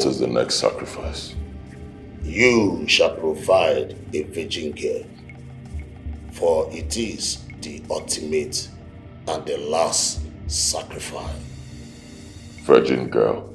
What is the next sacrifice? You shall provide a virgin girl, for it is the ultimate and the last sacrifice. Virgin girl.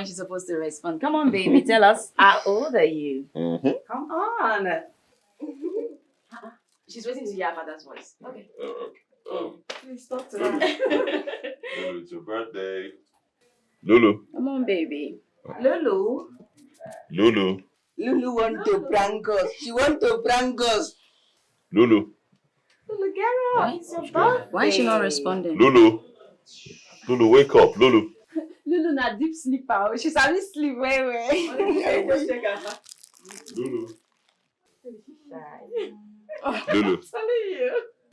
She's supposed to respond. Come on, baby, tell us, how old are you? Come on. She's waiting to hear her father's voice. Okay. Please talk to her. Lulu, it's your birthday. Lulu. Come on, baby. Lulu. Lulu. Lulu want to prank us. She want to prank us. Lulu. Lulu, get up. It's your birthday. Why is she not responding? Lulu. Lulu, wake up. Lulu. Lulu na deep sleeper. She's having sleep way. Lulu. Lulu.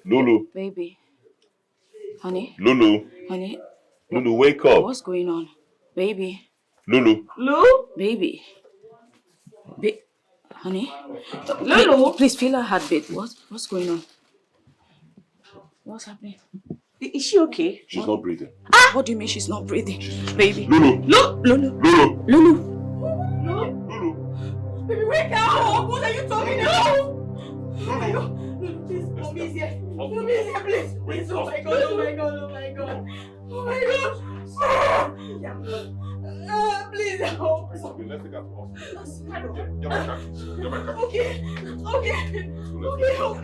Lulu. Baby. Honey. Lulu. Honey. Lulu, wake up. What's going on? Baby. Lulu. Lulu? Baby. Honey. Lulu. Please feel her heartbeat. What's going on? What's happening? Is she okay? She's not breathing. What do you mean she's not breathing? Baby. Lulu. Lulu. Lulu. Lulu. Lulu. Baby, wake up! What are you talking about? Oh my God. Lulu, please, mommy is here. Mommy is here, please. Please, oh my God, oh my God, oh my God. Oh my God. Please help. Let's take her to hospital. Get my car. Okay.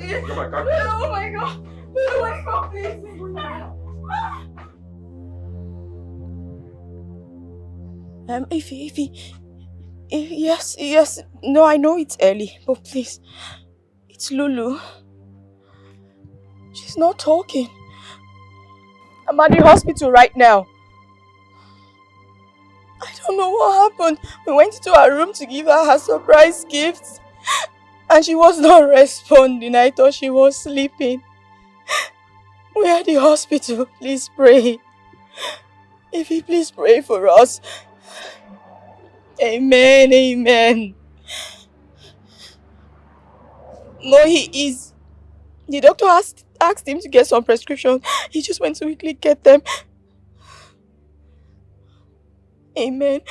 Get my car. Oh my God. Oh my God, please. Ify, yes. No, I know it's early, but please, it's Lulu. She's not talking. I'm at the hospital right now. I don't know what happened. We went into her room to give her surprise gifts, and she was not responding. I thought she was sleeping. We're at the hospital. Please pray. Ify, please pray for us. Amen. No, he is. The doctor asked him to get some prescriptions. He just went to quickly get them. Amen.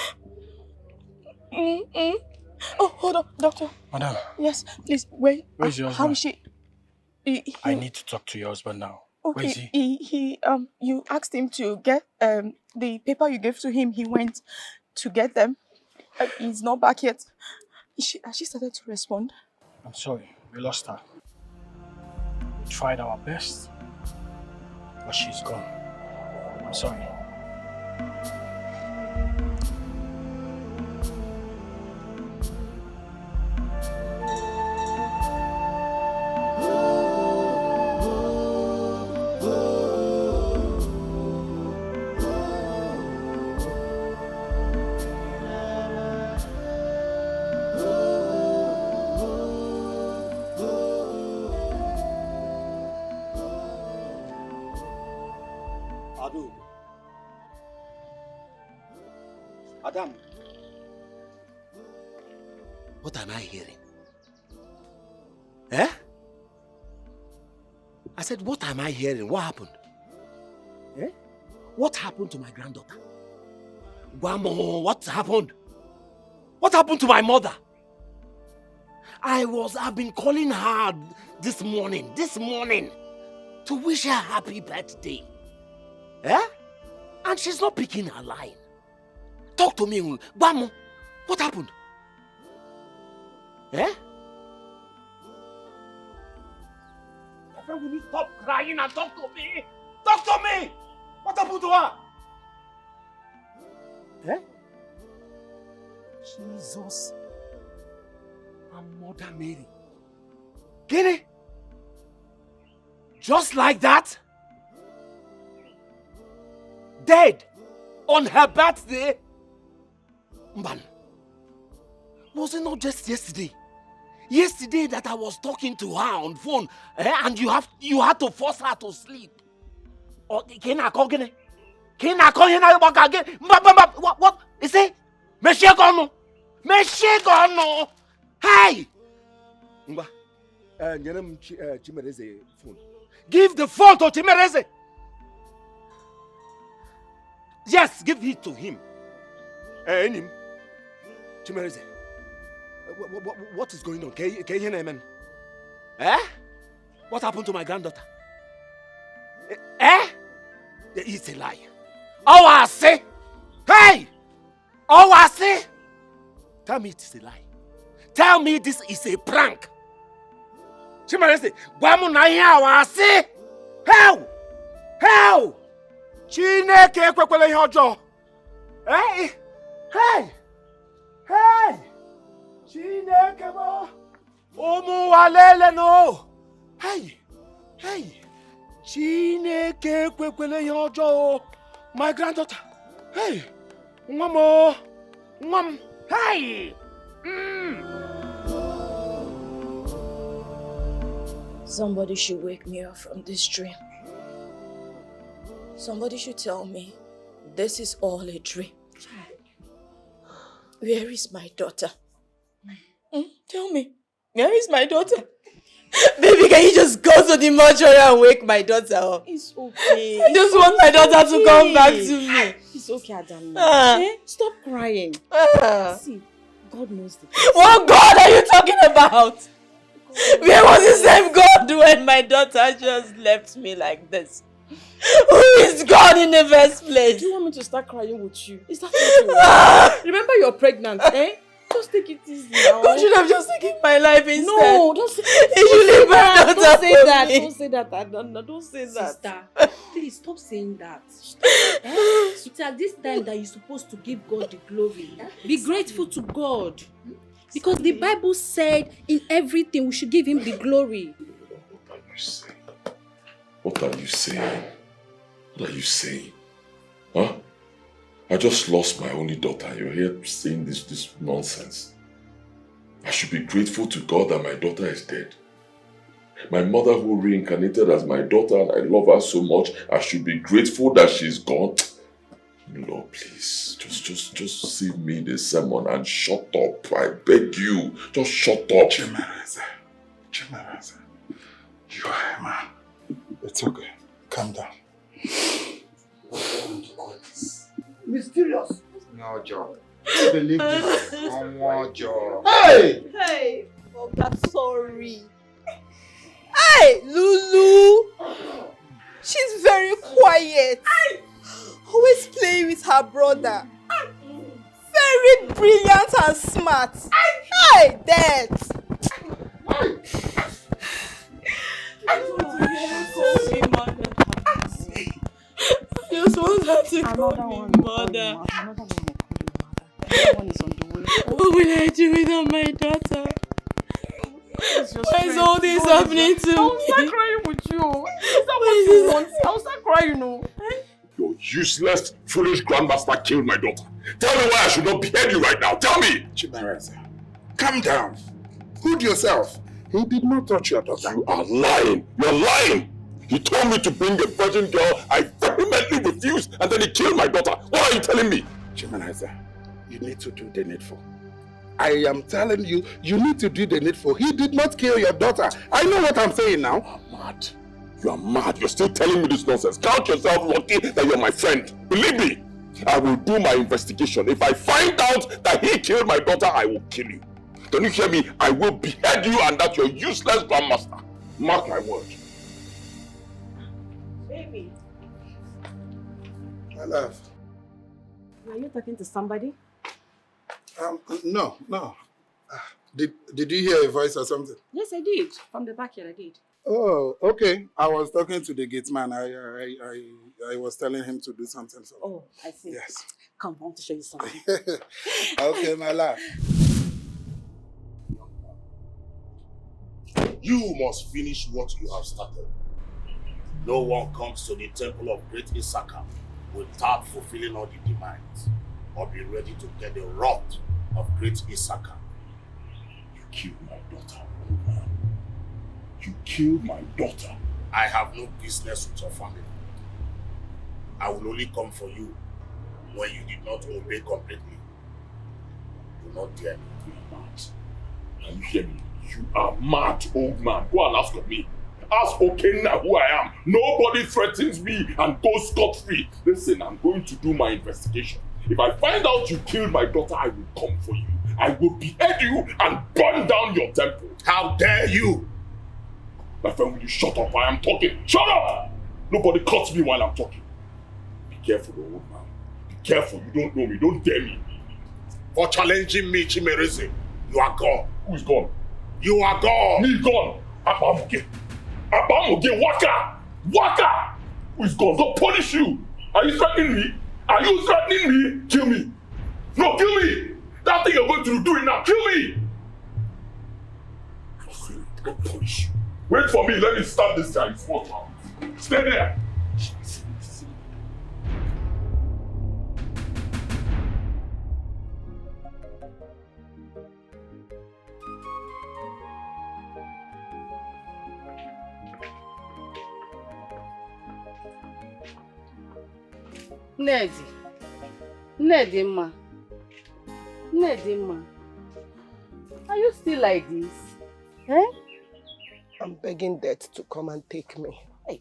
Oh, hold on, doctor. Madam. Yes, please, wait. Where's your husband? How is she? I need to talk to your husband now. Okay, Where is he? You asked him to get the paper you gave to him. He went to get them. He's not back yet. Has she started to respond? I'm sorry, we lost her. We tried our best, but she's gone. I'm sorry. Adam, what am I hearing? Eh? I said, what am I hearing? What happened? Eh? What happened to my granddaughter? Guamo, what happened? What happened to my mother? I've been calling her this morning, to wish her happy birthday. Eh? And she's not picking her line. Talk to me, Guamo. What happened? Eh? My friend, will you stop crying and talk to me? Talk to me! What happened to her? Eh? Jesus and Mother Mary. Guinea? Just like that? Dead on her birthday? Mban, was it not just yesterday? Yesterday that I was talking to her on phone, and you had to force her to sleep. Or what? Is it? Meshegono. Hey! Mba, nyenem Chimereze phone. Give the phone to Chimereze. Yes, give it to him. Him. Chimereze. What is going on? Can you hear me? Eh? What happened to my granddaughter? Eh? It's a lie. Oh, I say. Hey! Oh, I say. Tell me it's a lie. Tell me this is a prank. Chimereze, Guamu na here I say. How? Chineke kwekwele ihe ọjọọ. Hey! Chineke mo. Ụmụ walele no. Hey! Chineke kwekwele ihe ọjọọ. My granddaughter. Hey! Nwam. Hey! Somebody should wake me up from this dream. Somebody should tell me this is all a dream. Where is my daughter? Tell me, where is my daughter? Baby, can you just go to the mortuary and wake my daughter up? It's okay. I just want my daughter to come back to me. It's okay, Adam. Stop crying. See, God knows the best. What God are you talking about? Where was the same God when my daughter just left me like this? Who is God in the first place? Do you want me to start crying with you? Is that what you want? Remember you're pregnant, eh? Just take it easy now. God should have just taken my life instead. No, don't say that. Don't say that. Adam. Don't say that. Sister, please stop saying that. It's at this time that you're supposed to give God the glory. Be grateful to God. Because the Bible said in everything we should give him the glory. What are you saying? What are you saying? Huh? I just lost my only daughter. You're here saying this nonsense. I should be grateful to God that my daughter is dead. My mother who reincarnated as my daughter and I love her so much, I should be grateful that she's gone. Lord, please, just save me the sermon and shut up. I beg you, just shut up. Chimereze, you are a man. It's okay. Calm down. Mysterious. No job. I believe this. One more job. Hey! Oh, I'm sorry. Hey, Lulu! She's very quiet. Always playing with her brother. Very brilliant and smart. Hey, Dad! Just want her to call me mother. Another one is on the way. What will I do without my daughter? Why is all this happening to me? I'll start crying with you. Is that what you want? I'll start crying, no. Your useless, foolish grandmaster killed my daughter. Tell me why I should not behead you right now. Tell me! Chimareze, calm down. Hold yourself. He did not touch your daughter. You are lying. You're lying. He told me to bring a virgin girl. I vehemently refused, and then he killed my daughter. What are you telling me? Chimareze, you need to do the needful. I am telling you, you need to do the needful. He did not kill your daughter. I know what I'm saying now. You are mad. You are mad. You're still telling me this nonsense. Count yourself lucky that you're my friend. Believe me, I will do my investigation. If I find out that he killed my daughter, I will kill you. Don't you hear me? I will behead you and that your useless grandmaster. Mark my word. Baby. My love. Are you talking to somebody? No. Did you hear a voice or something? Yes, I did. From the backyard, I did. Oh, okay. I was talking to the gate man. I was telling him to do something. So. Oh, I see. Yes. Come, I want to show you something. Okay, my love. You must finish what you have started. No one comes to the temple of Great Issachar without fulfilling all the demands, or be ready to get the wrath of Great Issachar. You killed my daughter, old man. You killed my daughter. I have no business with your family. I will only come for you when you did not obey completely. Do not dare me. You are mad. Can you hear me? You are mad, old man. Go and ask of me. Ask Okenna who I am. Nobody threatens me and goes scot-free. Listen, I'm going to do my investigation. If I find out you killed my daughter, I will come for you. I will behead you and burn down your temple. How dare you? My friend, will you shut up? I am talking. Shut up! Nobody cuts me while I'm talking. Be careful, old man. Be careful. You don't know me. Don't dare me. For challenging me, Chimereze, you are gone. Who is gone? You are gone. Me gone. Abamuge. Abamuge. Waka. Waka. Who is gone? Don't punish you. Are you threatening me? Are you threatening me? Kill me. No, kill me. That thing you're going to do it now. Kill me. Don't punish you. Wait for me. Let me start this guy. Stay there. Nedima, are you still like this? Eh? I'm begging death to come and take me. Hey.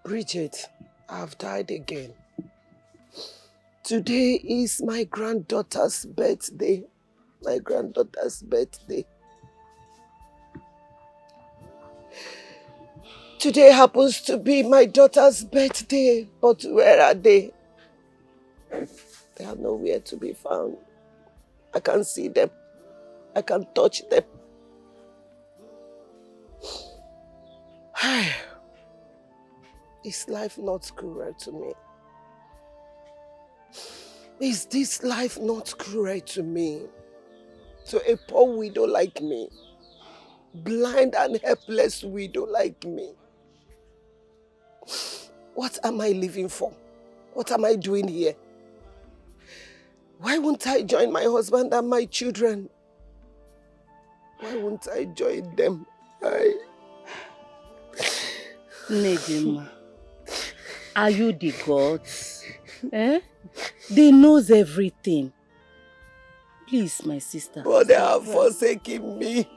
Bridget, I've died again. Today is my granddaughter's birthday. My granddaughter's birthday. Today happens to be my daughter's birthday, but where are they? They are nowhere to be found. I can't see them. I can't touch them. Is life not cruel to me? Is this life not cruel to me? To a poor widow like me? Blind and helpless widow like me? What am I living for? What am I doing here? Why won't I join my husband and my children? Why won't I join them? Nedima, are you the gods? Eh? They knows everything. Please, my sister. But they have forsaken me.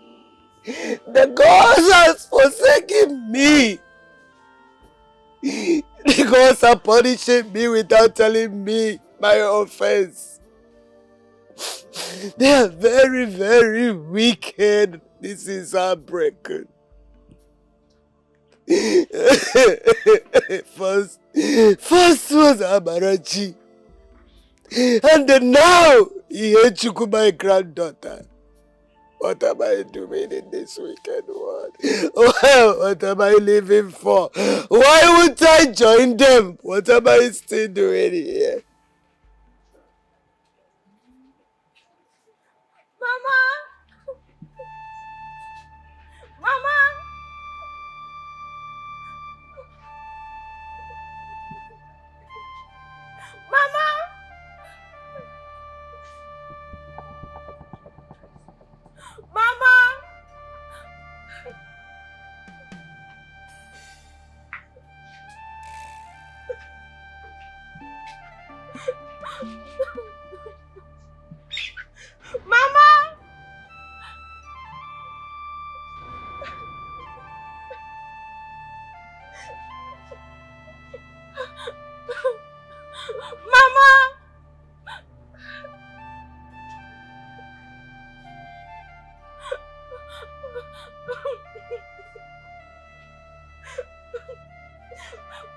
The gods has forsaken me. The gods are punishing me without telling me my offense. They are very, very wicked. This is heartbreaking. First was Amarachi. And then now, he hates my granddaughter. What am I doing in this wicked world? What am I living for? Why would I join them? What am I still doing here? Mama! Mama! Mama! Mama! Mama! Mama!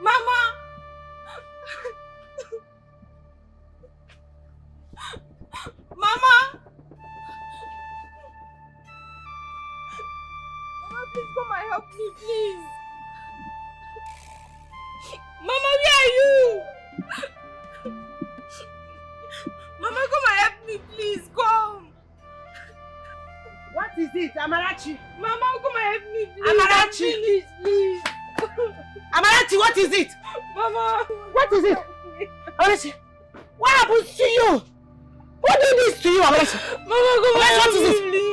Mama! Mama! Mama, please come and help me, please. Mama, where are you? Mama, come and help me, please. Come. What is it, Amarachi? Mama, come and help me, please. Amarachi! Please. Amarachi, what is it? Mama. What is it? Amarachi, what happens to you? Who did this to you, Amarachi? Mama, come and help me, What is it? please.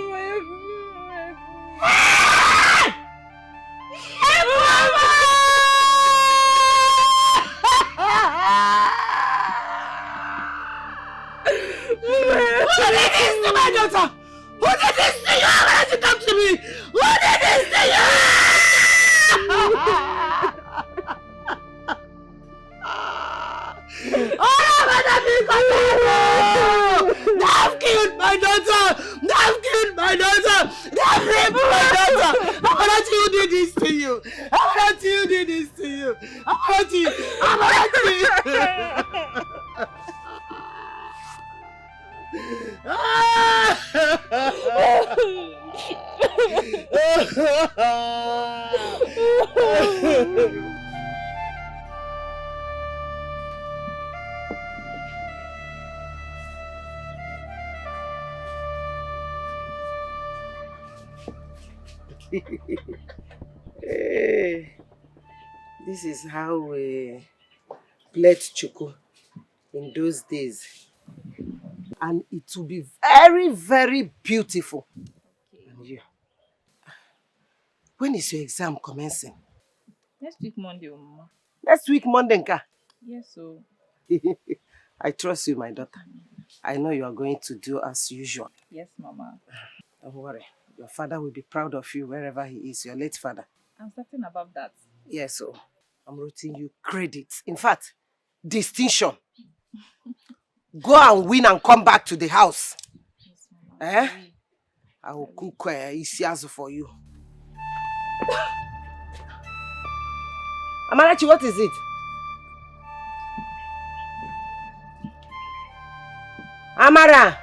Who did this to my daughter? Who did this to you? Amarachi, come to me! Who did this to you? They've killed my daughter! They've killed my daughter! They've raped my daughter! Amarachi, who did this to you? Amarachi, who did this to you? Amarachi! Amarachi! Hey, this is how we played Chuku in those days. And it will be very, very beautiful. And you, when is your exam commencing? Next week Monday, Mama. Next week Monday, Nka. Yes, so. I trust you, my daughter. I know you are going to do as usual. Yes, Mama. Don't worry. Your father will be proud of you wherever he is, your late father. I'm certain about that. Yes, so I'm writing you credits. In fact, distinction. Go and win and come back to the house. Yes, Mama. Eh? I will cook isiazu for you. Amarachi, what is it? Amara!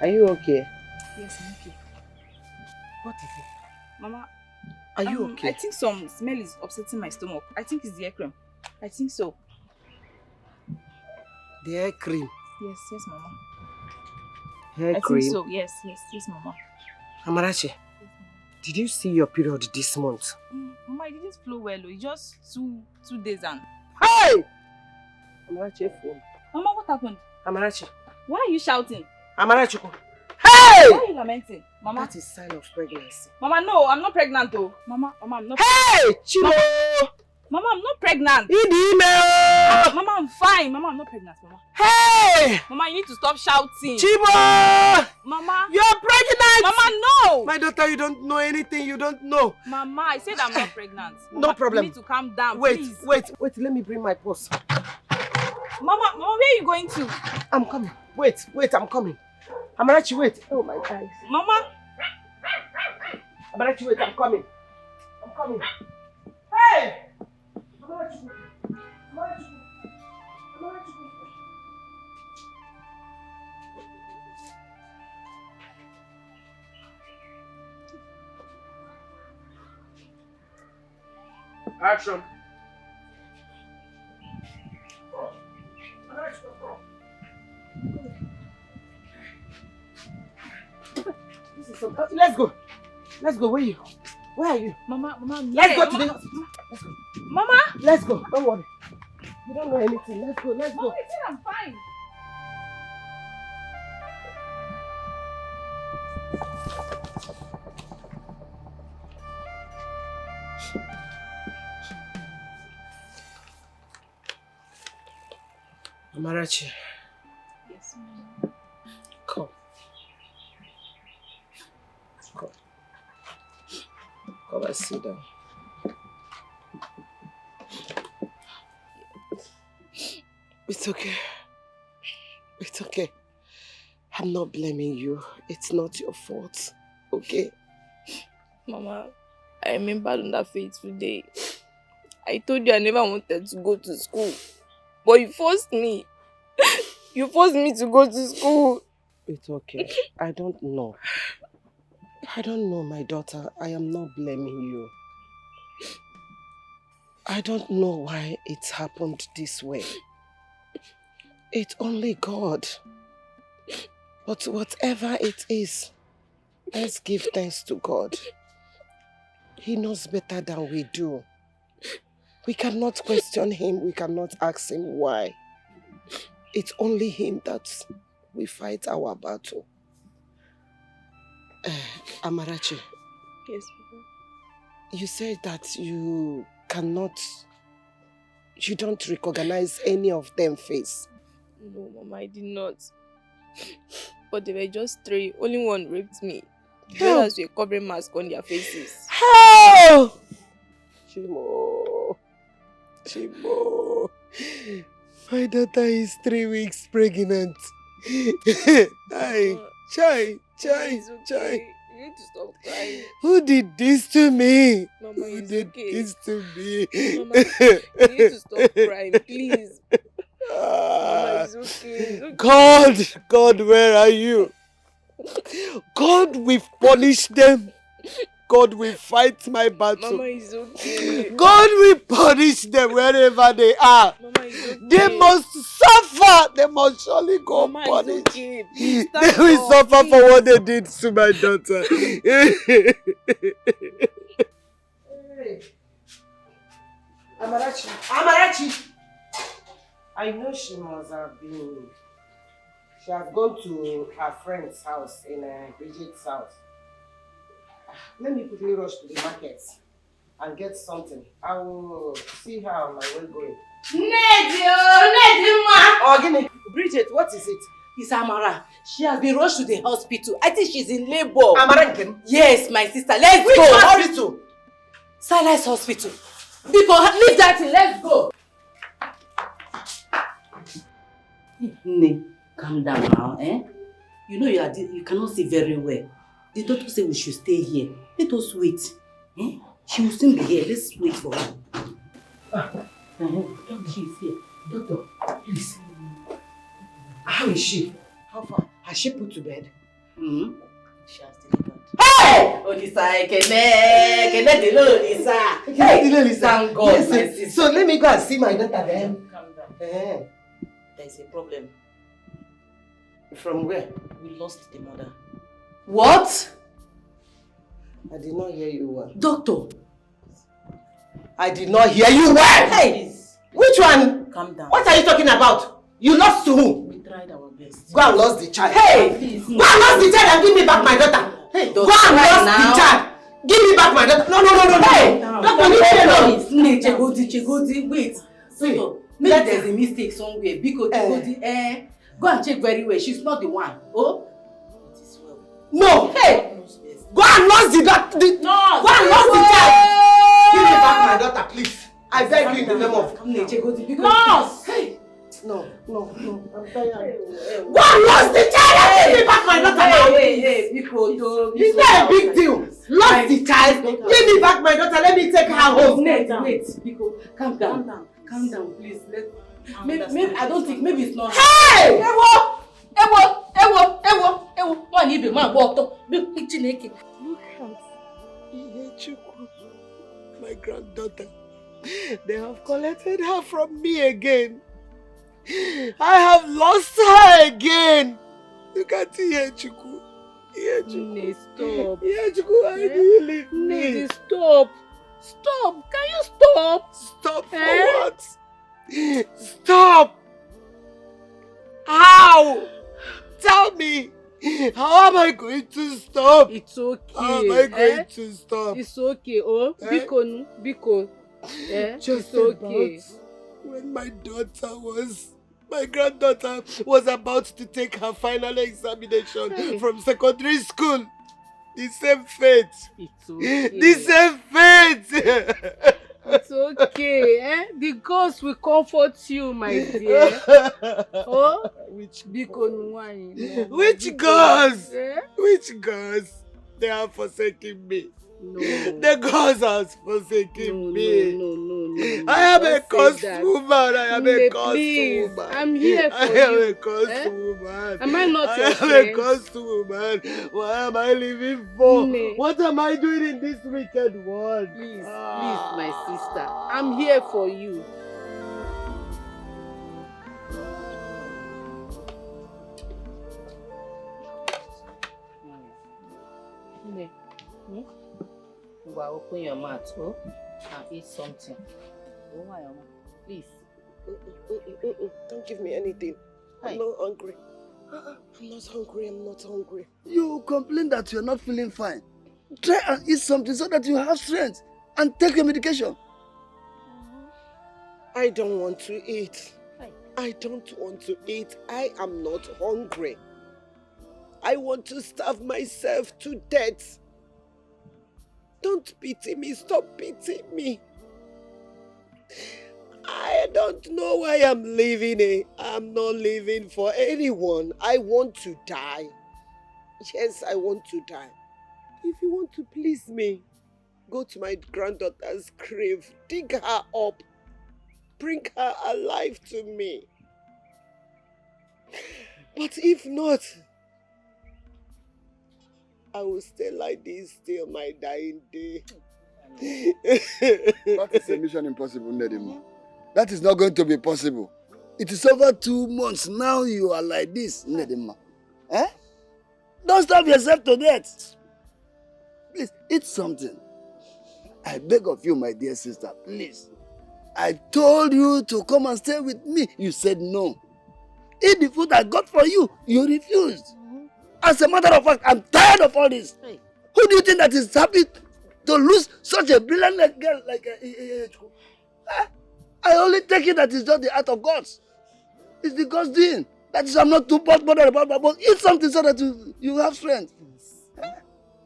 Are you okay? Yes, I'm okay. What is it? Mama, Are you okay? I think some smell is upsetting my stomach. I think it's the hair cream. I think so. The hair cream. Yes, Mama. Hair I cream? think so. Yes, Mama. Amarachi, Yes, Mama. did you see your period this month? Mama, it didn't flow well. It's just two days and... Hey! Amarachi, phone. Mama, what happened? Amarachi. Why are you shouting? Amarachi. Hey! Why are you lamenting? Mama? That is sign of pregnancy. Mama, no, I'm not pregnant though. Mama, I'm not. Hey! Chimo! Mama, I'm not pregnant. In the email! Mama, I'm fine. Mama, I'm not pregnant, Mama. Hey! Mama, you need to stop shouting. Chimo! Mama. You're pregnant! Mama, no! My daughter, you don't know anything. You don't know. Mama, I said I'm not pregnant. No Mama, problem. You need to calm down, Wait, please. wait. Let me bring my purse. Mama, where are you going to? I'm coming. Wait, I'm coming. Amarachi, wait. Oh, my eyes. Mama. Amarachi, wait. I'm coming. I'm coming. Hey! Amarachi, wait. Amarachi, wait. Amarachi, wait. Action. Let's go. Let's go. Where are you? Where are you? Mama, Let's go to the hospital. Let's go. Mama. Let's go. Don't worry. You don't know anything. Let's go. Let's go. Mama, I said I'm fine. Amarachi. Yes, ma'am. Come. Come. Come and sit down. It's okay. It's okay. I'm not blaming you. It's not your fault. Okay? Mama, I remember on that fateful day. I told you I never wanted to go to school. But you forced me. You forced me to go to school. It's okay. I don't know. I don't know, my daughter. I am not blaming you. I don't know why it's happened this way. It's only God. But whatever it is, let's give thanks to God. He knows better than we do. We cannot question him. We cannot ask him why. It's only him that we fight our battle. Amarachi. Yes, Papa. You said that you don't recognize any of them face. No, Mama, I did not. But they were just 3. Only one raped me. The others were covering masks on their faces. How? Chimo. My daughter is 3 weeks pregnant. Chai. It's okay. You need to stop crying. Who did this to me? Mama, Who it's did okay. this to me? Mama, you need to stop crying, please. Mama, it's okay. It's okay. God, where are you? God will punish them. God will fight my battle. Mama, it's okay. God will punish them wherever they are. Mama, it's okay. They must suffer. They must surely go Mama, punished. it's okay. Please, They will suffer for what they did to my daughter. Hey. Amarachi! I know she must have been. She has gone to her friend's house in Bridget's house. Let me quickly rush to the market and get something. I will see her on my way going. Oh, Gini. Bridget, what is it? It's Amara. She has been rushed to the hospital. I think she's in labor. Amara again? Yes, my sister. Let's Which go. Which hospital? Silas Hospital. Because leave that thing. Let's go. Nne, calm down now, eh? You know you cannot see very well. The doctor said we should stay here. Let us wait. Eh? She will soon be here. Let's wait for her. Doctor, she is here. Doctor, please. How is she? How far? Has she put to bed? She has delivered. Hey! Olisa, Kene Dilo Olisa. Hey! Thank God, my sister. So let me go and see my daughter then. Calm down. There is a problem. From where? We lost the mother. What? I did not hear you well. Doctor. I did not hear you well. Hey! Which one? Calm down. What are you talking about? You lost to who? We tried our best. Go and lose the child. Hey! Please, go and lose the child and give me back my daughter. Hey, go and lose the child. Give me back my daughter. No. Hey! Doctor, leave me alone. Wait. Doctor, maybe there's a mistake somewhere. Because go and check very well. She's not the one. Oh? It is well. No! Hey! Go and lose the daughter. No! Go and lose the child. Give me back my daughter, please. I beg you in the name of... No! Hey! No. I'm tired. Go and lose the child and give me back my daughter. Hey, It's not a big deal. Lost the child. Give me back my daughter. Let me take her home. Wait, Biko, calm down, please. Maybe I don't think maybe it's not. Hey! Ewo. One ibe man walk up. Chineke. Look at Ihechukwu, my granddaughter. They have collected her from me again. I have lost her again. Look at Ihechukwu. Stop. Ihechukwu, why do you leave me? Stop. Can you stop? Stop for what? Stop. How? Tell me. How am I going to stop? It's okay. How am I going to stop? It's okay. Oh, Biko. Just it's okay. When my granddaughter was about to take her final examination from secondary school. The same fate. It's okay. The same fate. It's okay. The ghost will comfort you, my dear. Oh, Which ghost? Which ghost? They have forsaken me. No. The ghost has forsaken me. No. I am a cursed woman. I am a cursed Please, woman. I'm here for you. I am a cursed woman. Am I not your I friend? am a cursed woman. What am I living for? Ne. What am I doing in this wicked world? Please, my sister. I'm here for you. Open your mouth, and eat something. Please. Don't give me anything. I'm not hungry. I'm not hungry. You complain that you're not feeling fine. Try and eat something so that you have strength and take your medication. I don't want to eat. I am not hungry. I want to starve myself to death. Don't pity me. Stop pitying me. I don't know why I'm living. I'm not living for anyone. I want to die. Yes, I want to die. If you want to please me, go to my granddaughter's grave, dig her up, bring her alive to me. But if not, I will stay like this till my dying day. That is a mission impossible, Nedima. That is not going to be possible. It is over 2 months now you are like this, Nedima. Don't starve yourself to death. Please, eat something. I beg of you, my dear sister, please. I told you to come and stay with me. You said no. Eat the food I got for you. You refused. As a matter of fact, I'm tired of all this. Hey. Who do you think that is happy to lose such a brilliant girl like Ihechukwu? I only take it that it's just the act of God. It's the God's doing. That is, I'm not too bothered about that. But eat something so that you have strength.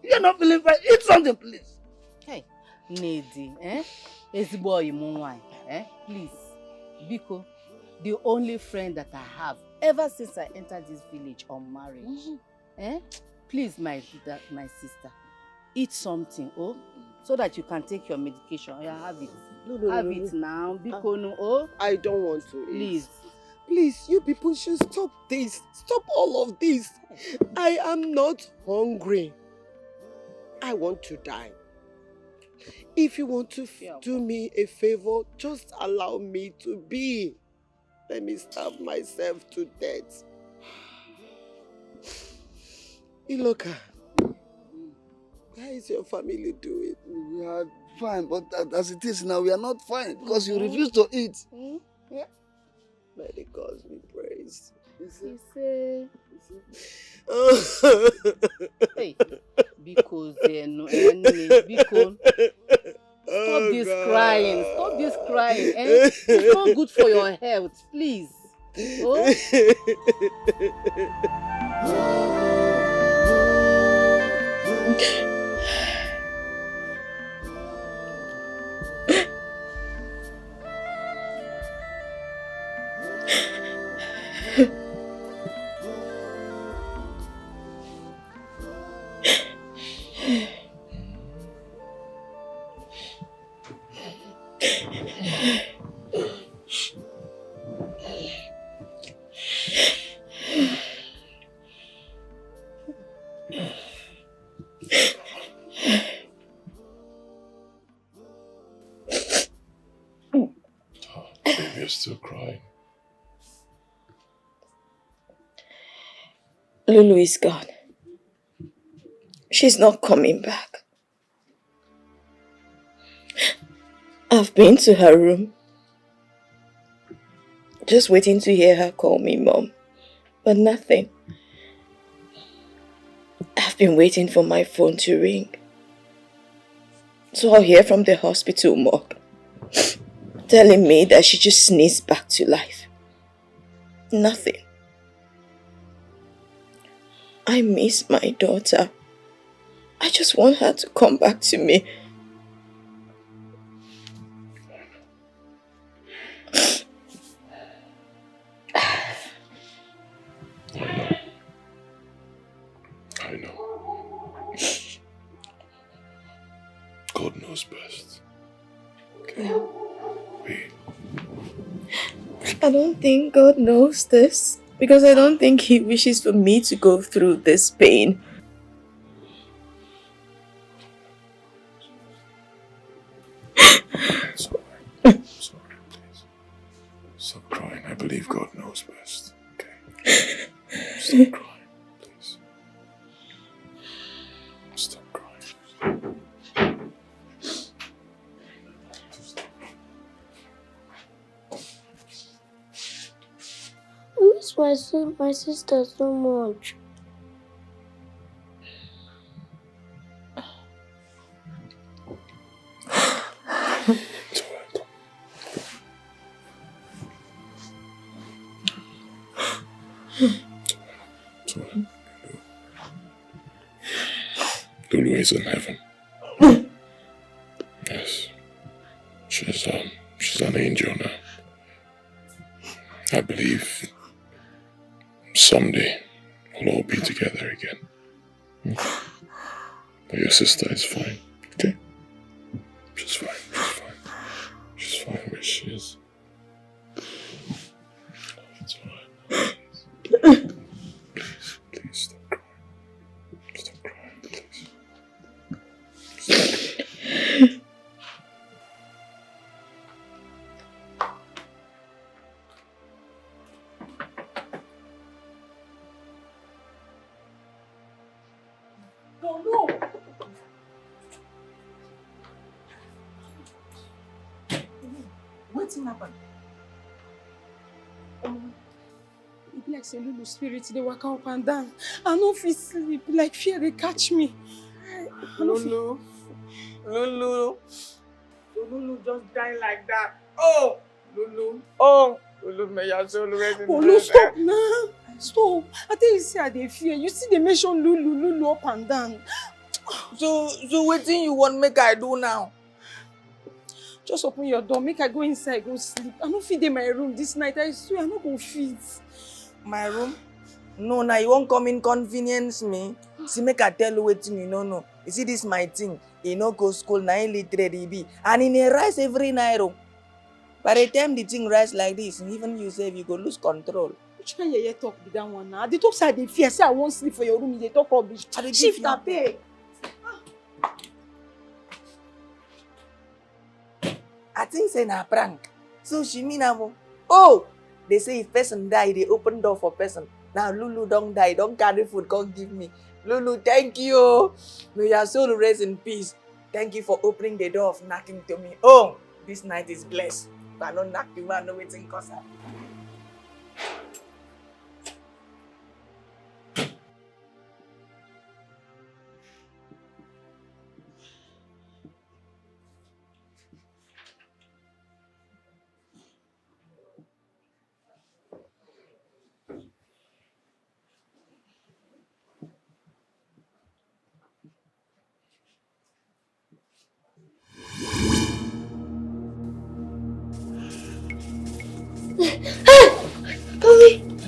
You're not feeling fine. Eat something, please. Hey, Nedi, Ezigbo Imunwai, please. Biko, the only friend that I have ever since I entered this village unmarried. Please, my sister, eat something, so that you can take your medication. Have it. Have it now. Biko, I don't want to eat. Please. Please, you people should stop this. Stop all of this. I am not hungry. I want to die. If you want to do me a favor, just allow me to be. Let me starve myself to death. Iloka, how is your family doing? We are fine, but as it is now, we are not fine because you refuse to eat. Yeah. May the gods be praised. Hey, because Biko, stop this crying. Stop this crying. It's not good for your health, please. Baby, you're still crying. Lulu is gone. She's not coming back. I've been to her room, just waiting to hear her call me Mom, but nothing. I've been waiting for my phone to ring, so I'll hear from the hospital morgue, telling me that she just sneezed back to life. Nothing. I miss my daughter. I just want her to come back to me. I know. God knows best. Okay. Wait. I don't think God knows this, because I don't think He wishes for me to go through this pain. It's alright. It's alright, please. Stop crying. I believe God knows best. Okay? Stop crying. Stop crying. I miss my sister so much. Lulu is in heaven. Yes. She's an angel now. I believe someday we'll all be together again. But your sister is fine, okay? She's fine, she's fine. She's fine where she is. It's alright. Please stop crying. Stop crying, please. Stop. Oh no! Wetin happen? It be like say Lulu spirit dey waka up and down. I no fit sleep, like fear dey catch me. Lulu. Lulu just dying like that. Oh! Lulu. Oh! Lulu, may your soul rest in Lulu, peace. stop now. Stop. I tell you say I dey fear. You see they mention Lulu up and down. So wetin you want make I do now? Just open your door, make I go inside, go sleep. I no fit dey my room this night. I swear I no go fit. My room? No, now you won't come inconvenience me. See, make I tell you wetin you no know. You see this my thing. He no go school, na illiterate he be. And he dey rise every night. By the time the thing rise like this, even you say you go lose control. Which kind yeye talk be that one now? The talk say I dey fear, say I won't sleep for your room, you dey talk rubbish. Shift that pay. I think say na prank. So she mean am. Oh, they say if person die, they open door for person. Now Lulu don't die, don't carry food, come give me. Lulu, thank you. May your soul rest in peace. Thank you for opening the door of knocking to me. Oh, this night is blessed. But I don't knock you, I know waiting cause her.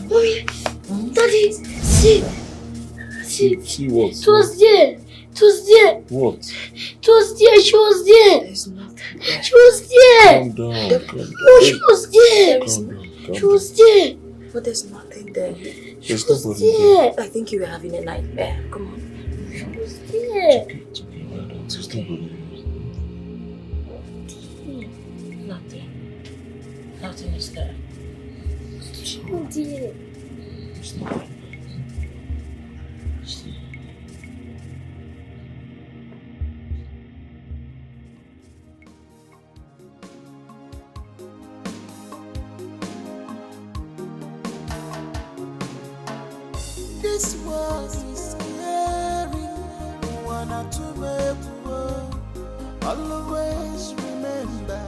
Mommy, Daddy, see. See what? It was there. What? It was there. She was there. There's nothing. She was there. Calm down. No, she was there. She was there. But there's nothing there. There's nobody there. I think you were having a nightmare. Come on. She was there. It's okay, why not? There's nobody Nothing. Nothing is there. She was there. It's nobody. This world is scary. Wanna to make war. Always remember,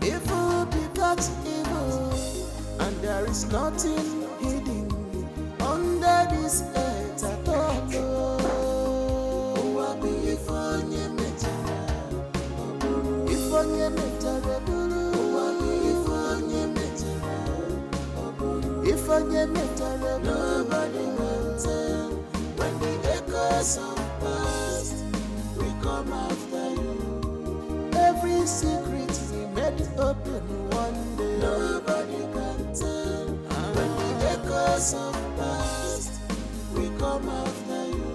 evil becomes evil, and there is nothing hidden under this earth at all. If nobody will tell when the echoes of past we come after you. Every secret we made open one day. Nobody can tell when the echoes of past we come after you.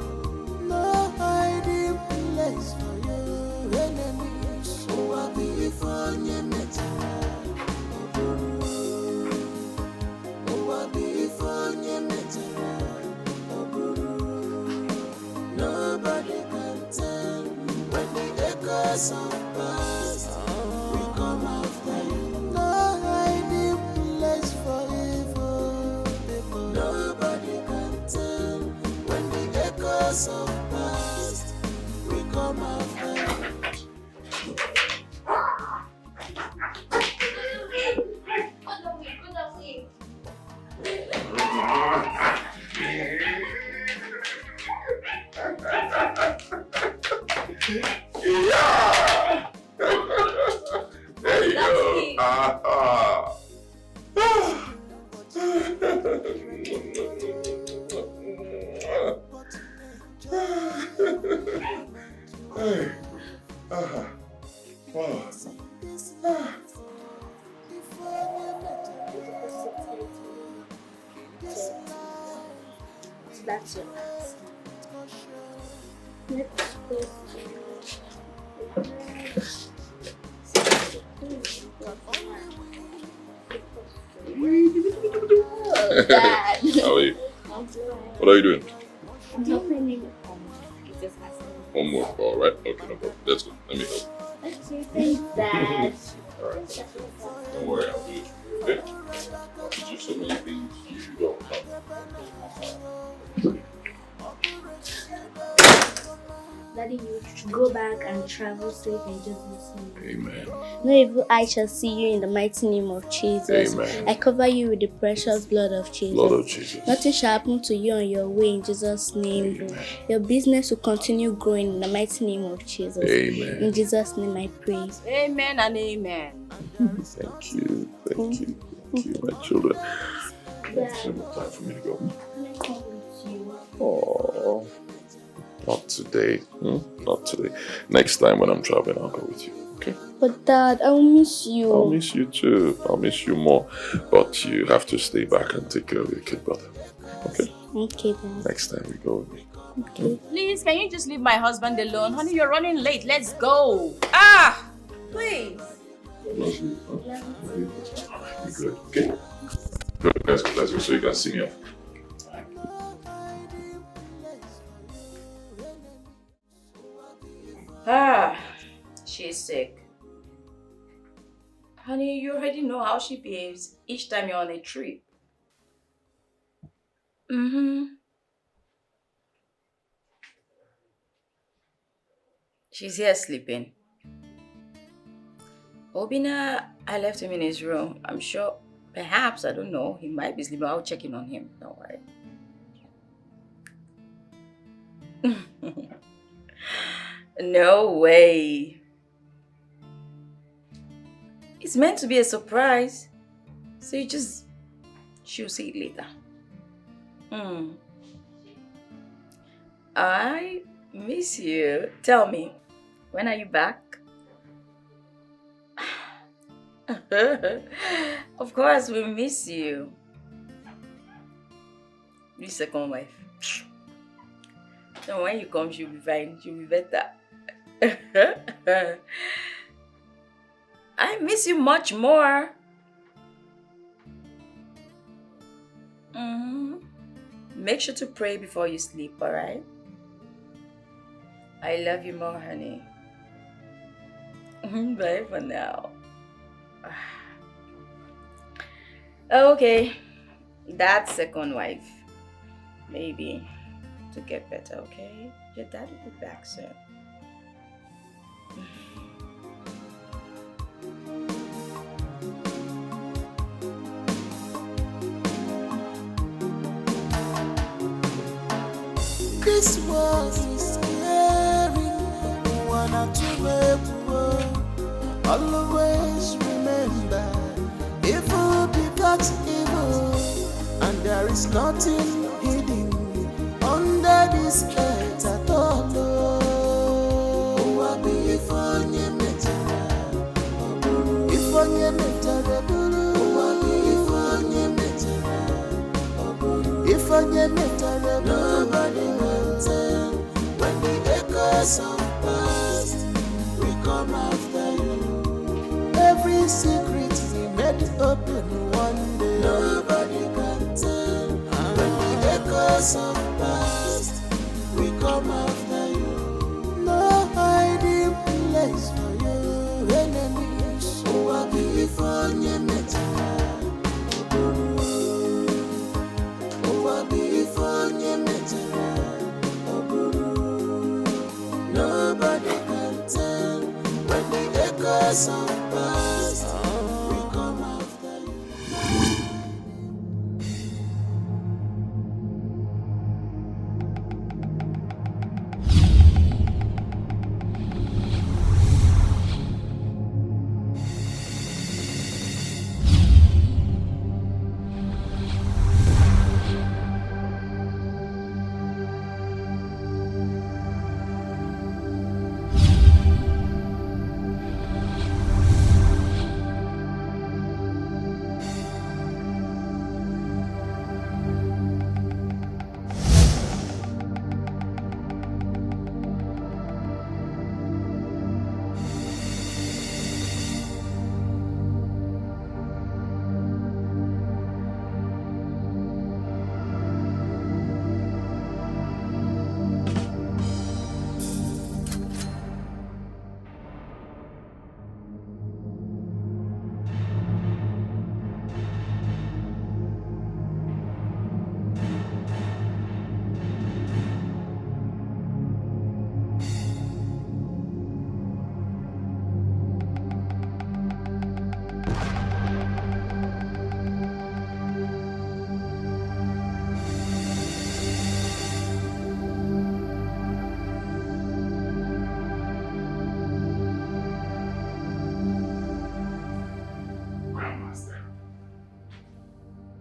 No hiding place for you, enemies who are before you. Nobody can tell when the echoes of past we come after you. No hiding place for evil people. Nobody can tell when the echoes of past we come after you. Yeah! There you go. Hey. Wow. That's your last. Let's go. Dad. How are you? What are you doing? I'm helping you. Just asking. Homework, alright? Okay, no problem. Let's go. Let me help. Okay, thanks, Dad. Alright. Don't worry, I'll do it. Okay? I'll teach you so many things you don't know. Daddy, you should go back and travel safe in Jesus' name. Amen. No evil eye shall see you in the mighty name of Jesus. Amen. I cover you with the precious blood of Jesus. Blood of Jesus. Nothing shall happen to you on your way in Jesus' name. Amen. Your business will continue growing in the mighty name of Jesus. Amen. In Jesus' name I pray. Amen and amen. Thank you. Thank you. Thank you, my children. It's time for me to go. Can I come with you? Oh, not today. Not today. Next time when I'm traveling, I'll go with you. Okay? But Dad, I will miss you. I'll miss you too. I'll miss you more. But you have to stay back and take care of your kid brother. Okay? Okay, Dad. Next time we go with me. Okay. Please, can you just leave my husband alone? Honey, you're running late. Let's go. Please. Love you. Love you. Be good. Okay? Good. Let's go so you can see me off. She's sick. Honey, you already know how she behaves each time you're on a trip. She's here sleeping. Obina, I left him in his room. I'm sure, perhaps, I don't know, he might be sleeping. I'll check in on him. Don't worry. No way. It's meant to be a surprise. So she'll see it later. I miss you. Tell me, when are you back? Of course, we miss you. Your second wife. And when you come, she'll be fine. She'll be better. I miss you much more. Make sure to pray before you sleep, alright? I love you more, honey. Bye for now. Okay, that second wife. Maybe to get better, okay? Your dad will be back soon. This world is scary. Wanna to make war. Always remember, evil begets evil, and there is nothing hidden under this earth at all. If onye metara, if onye metara, if onye metara, nobody will tell. When the echoes of past, we come after you. Every secret we made open one day. Nobody can tell. When the echoes of past, we come after you. No hiding place for you, enemies. Who are before you metara? Who are before you metara? Nobody can tell. When the echoes of past, we come after you.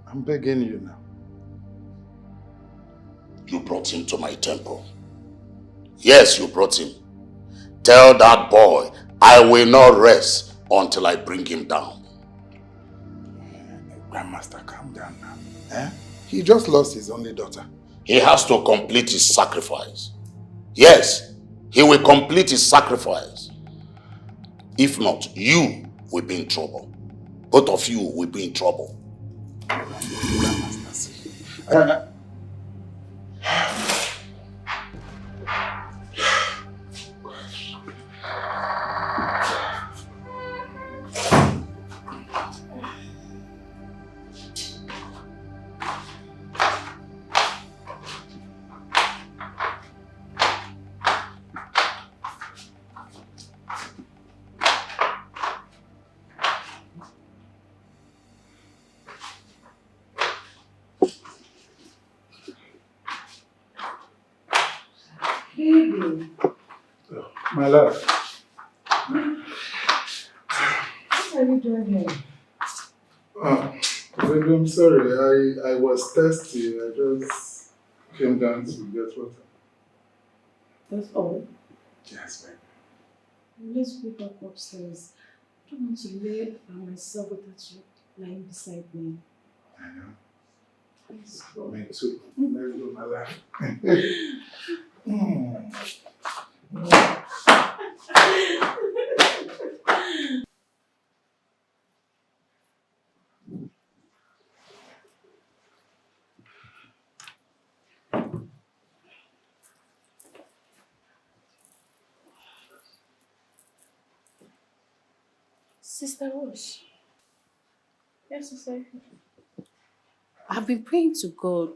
I'm begging you now. You brought him to my temple. Yes, you brought him. Tell that boy, I will not rest until I bring him down. Grandmaster, calm down now. Eh? He just lost his only daughter. He has to complete his sacrifice. Yes, he will complete his sacrifice. If not, you will be in trouble. Both of you will be in trouble. Grandmaster, see. My love. What are you doing here? Baby, I'm sorry. I was thirsty. I just came down to get water. That's all? Yes, baby. Let's go back upstairs. don't want to lay by myself without you lying beside me. I know. Please go. Me too. Let's go, my life. Sister Rose. Yes, Sister. I've been praying to God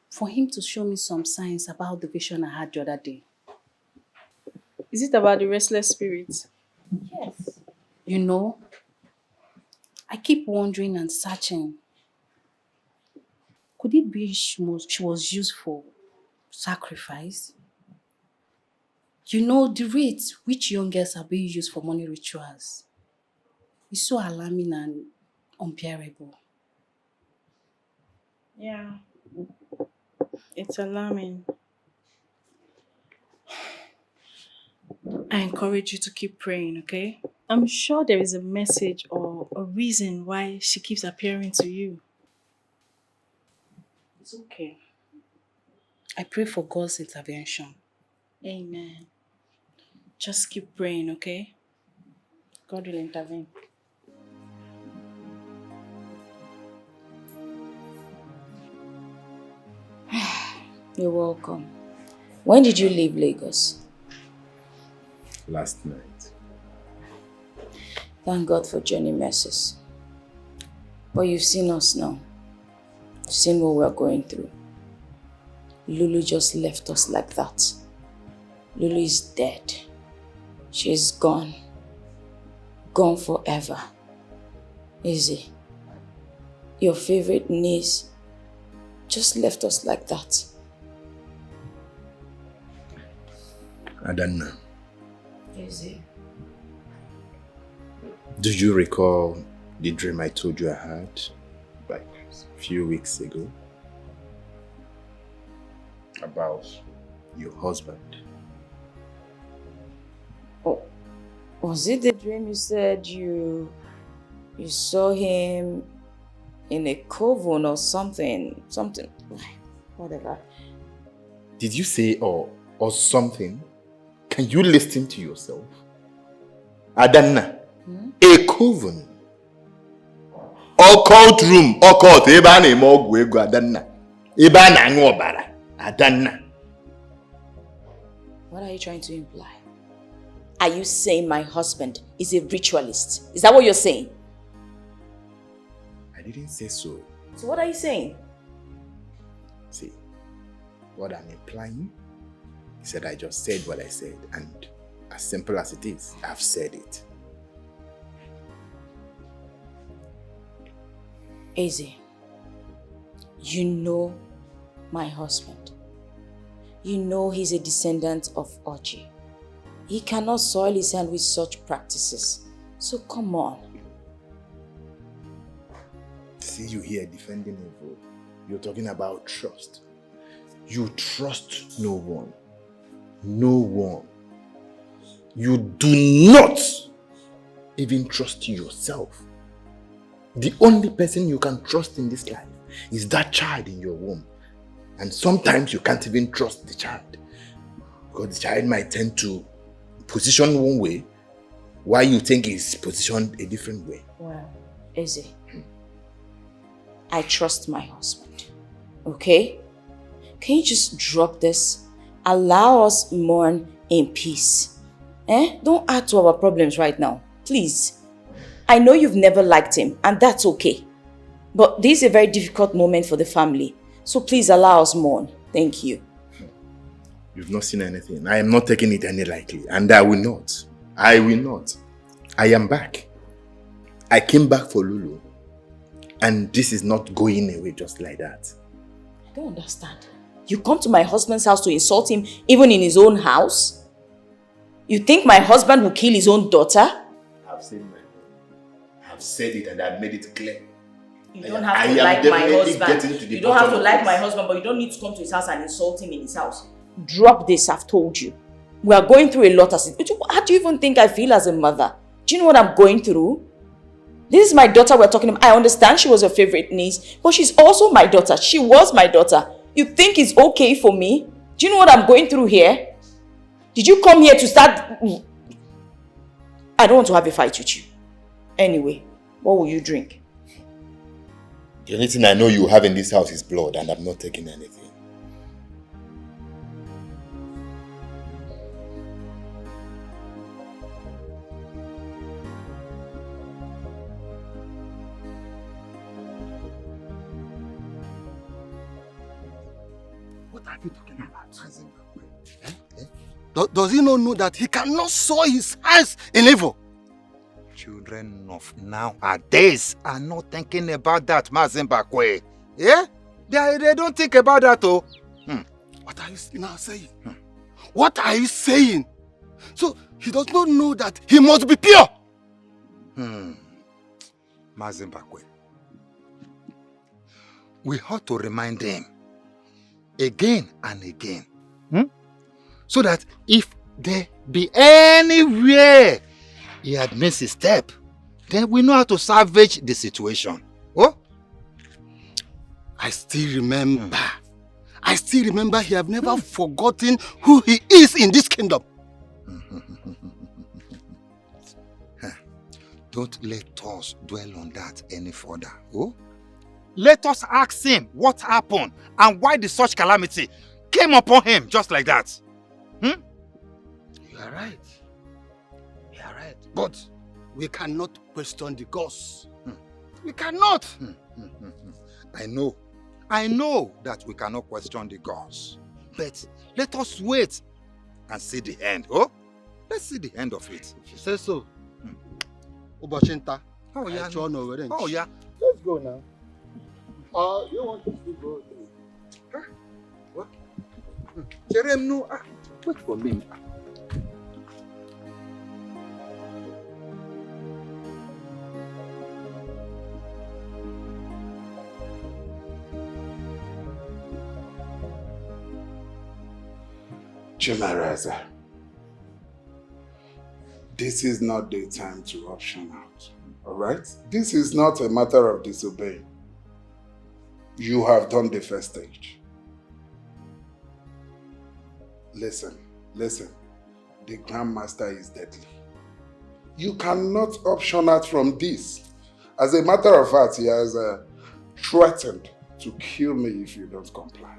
for him to show me some signs about the vision I had the other day. Is it about the restless spirit? Yes. You know, I keep wondering and searching. Could it be she was used for sacrifice? You know, the rate which young girls are being used for money rituals is so alarming and unbearable. Yeah. It's alarming. I encourage you to keep praying, okay? I'm sure there is a message or a reason why she keeps appearing to you. It's okay. I pray for God's intervention. Amen. Just keep praying, okay? God will intervene. You're welcome. When did you leave Lagos? Last night. Thank God for journey mercies. But you've seen us now. You've seen what we're going through. Lulu just left us like that. Lulu is dead. She's gone. Gone forever. Easy. Your favorite niece just left us like that. Adanna, Easy. do you recall the dream I told you I had like a few weeks ago? About your husband. Oh, was it the dream you said you saw him in a coven or something? Something, whatever. Did you say or something? Can you listen to yourself? Adanna, a coven. Occult room, occult. Eba na ogwu ego Adanna. Eba na aṅụ ọbara Adanna. What are you trying to imply? Are you saying my husband is a ritualist? Is that what you're saying? I didn't say so. So what are you saying? See, what I'm implying is that I just said what I said, and as simple as it is, I've said it. Easy. You know my husband. You know he's a descendant of Edochie. He cannot soil his hand with such practices. So come on. See you here defending evil. You're talking about trust. You trust no one. No one. You do not even trust yourself. The only person you can trust in this life is that child in your womb. And sometimes you can't even trust the child. Because the child might tend to position one way while you think he's positioned a different way. Well, Easy. I trust my husband. Okay? Can you just drop this? Allow us mourn in peace. Don't add to our problems right now. Please. I know you've never liked him, and that's okay. But this is a very difficult moment for the family. So please allow us mourn. Thank you. You've not seen anything. I am not taking it any lightly, and I will not. I will not. I am back. I came back for Lulu, and this is not going away just like that. I don't understand. You come to my husband's house to insult him even in his own house? You think my husband will kill his own daughter? I've said my own. I've said it and I've made it clear. You don't have to like my husband. You don't have to like my husband, but you don't need to come to his house and insult him in his house. Drop this, I've told you. We are going through a lot as it. How do you even think I feel as a mother? Do you know what I'm going through? This is my daughter we're talking about. I understand she was your favorite niece, but she's also my daughter. She was my daughter. You think it's okay for me? Do you know what I'm going through here? Did you come here to start... I don't want to have a fight with you. Anyway, what will you drink? The only thing I know you have in this house is blood, and I'm not taking anything. What are you talking about? Does he not know that he cannot sow his hands in evil? Children of nowadays are not thinking about that, Mazimbakwe. Yeah? They don't think about that, oh. What are you now saying? What are you saying? So he does not know that he must be pure. Mazimbakwe. We ought to remind him again and again. So that if there be anywhere he had missed a step, then we know how to salvage the situation. Oh? I still remember. I still remember he have never forgotten who he is in this kingdom. Don't let us dwell on that any further. Oh? Let us ask him what happened and why the such calamity came upon him just like that. You are right. You are right. But we cannot question the gods. We cannot. I know that we cannot question the gods. But let us wait and see the end. Oh? Let's see the end of it. If you say so. Ubashinta. Oh yeah. Oh yeah. Let's go now. You want to go? What? Jerem, no. Wait for me. Chimeraza, this is not the time to option out, alright? This is not a matter of disobeying. You have done the first stage. Listen. The Grandmaster is deadly. You cannot option out from this. As a matter of fact, he has threatened to kill me if you don't comply.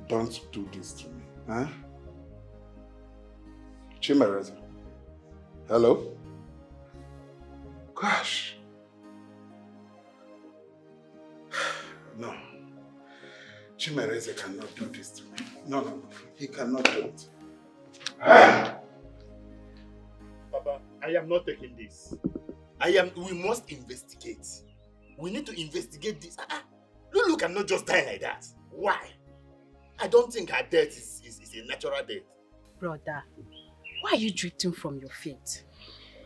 Don't do this to me, huh? Chimereze. Hello? Gosh. No. Chimereze cannot do this to me. No. He cannot do it. Papa, I am not taking this. We must investigate. We need to investigate this. Lulu cannot just die like that. Why? I don't think her death is a natural death. Brother, why are you drifting from your faith?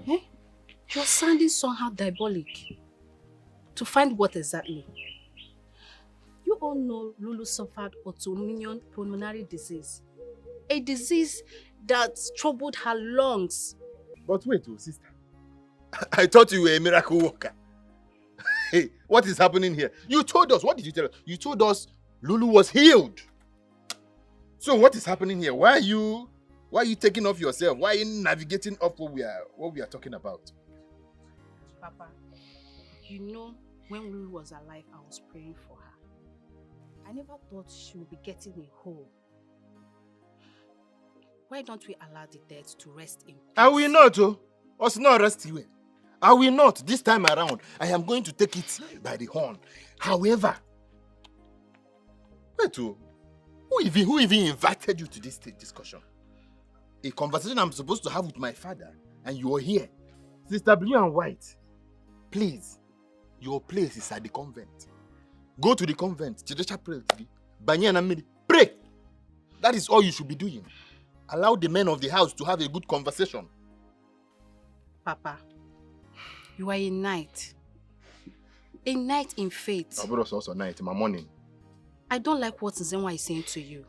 You're sounding somehow diabolic. To find what exactly? You all know Lulu suffered autoimmune pulmonary disease. A disease that troubled her lungs. But wait, sister. I thought you were a miracle worker. Hey, what is happening here? You told us. What did you tell us? You told us Lulu was healed. So what is happening here? Why are you taking off yourself? Why are you navigating up what we are talking about? Papa, you know when Lulu was alive, I was praying for her. I never thought she would be getting a hole. Why don't we allow the dead to rest in peace? I will not, us not rest here. I will not. This time around, I am going to take it by the horn. However, wait, who even invited you to this discussion? A conversation I'm supposed to have with my father, and you are here. Sister Blue and White, please, your place is at the convent. Go to the convent. Pray. That is all you should be doing. Allow the men of the house to have a good conversation. Papa, you are a knight. A knight in faith. But also night, my morning. I don't like what Nzenwa is saying to you.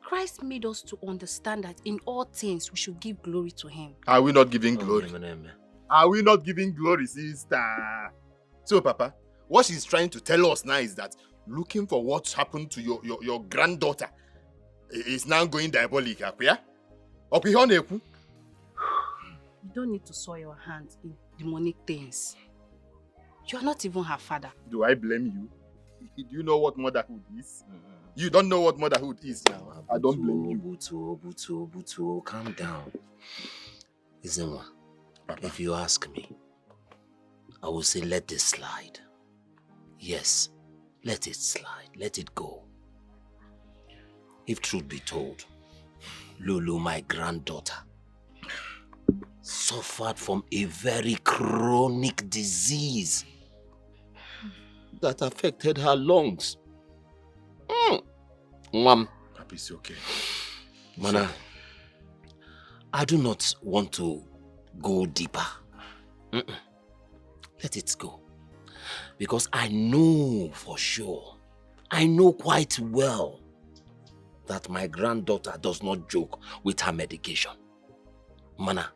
Christ made us to understand that in all things we should give glory to him. Are we not giving glory? Are we not giving glory, sister? So, Papa, what she's trying to tell us now is that looking for what's happened to your granddaughter is now going diabolic, yeah? You don't need to soil your hands in demonic things. You are not even her father. Do I blame you? Do you know what motherhood is? You don't know what motherhood is. I don't blame you. Butu, calm down. Izenwa, if you ask me, I will say let this slide. Yes, let it slide. Let it go. If truth be told, Lulu, my granddaughter, suffered from a very chronic disease that affected her lungs. Papi, it's okay. Mana, I do not want to go deeper. Let it go. Because I know for sure, I know quite well that my granddaughter does not joke with her medication. Mana,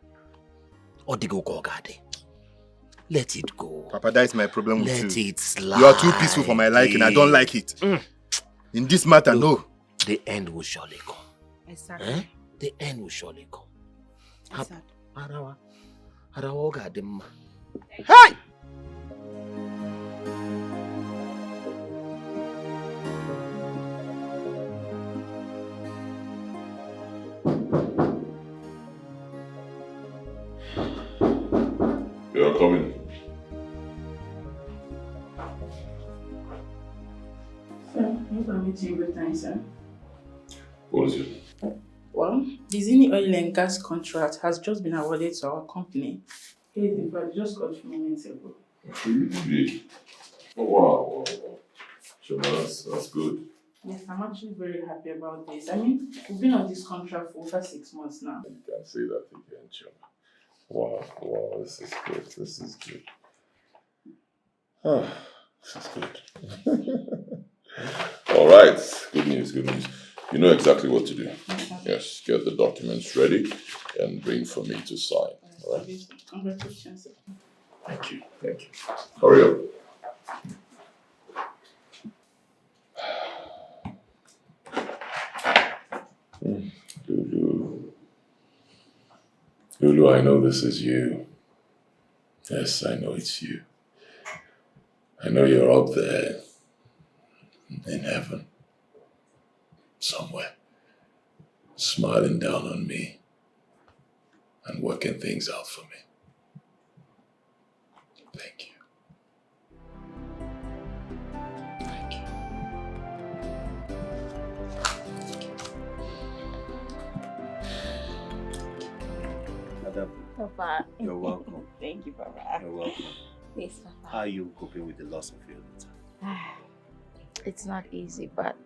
Odigo Gogade. Let it go. Papa, that is my problem with you. Let it slide. You are too peaceful for my liking. I don't like it. In this matter, look, no. The end will surely come. Exactly. Eh? The end will surely come. Exactly. Hey! You are coming. Sir, I'm going to meet you good time, sir. What is it? Well, the Zini oil and gas contract has just been awarded to our company. Here's the fact, just got a few moments ago. Really? Oh, wow. Sure, that's good. Yes, I'm actually very happy about this. I mean, we've been on this contract for over 6 months now. You can say that again, Choma. Wow, this is good. This is good. This is good. All right, good news. You know exactly what to do. Yes, get the documents ready and bring for me to sign. All right? Congratulations, sir. Thank you. Hurry up. Lulu, I know this is you. Yes, I know it's you. I know you're up there in heaven, somewhere, smiling down on me and working things out for me. Thank you. Thank you. Madam, Papa. you're welcome. Thank you, Papa. You're welcome. Yes, Papa. How are you coping with the loss of your daughter? It's not easy, but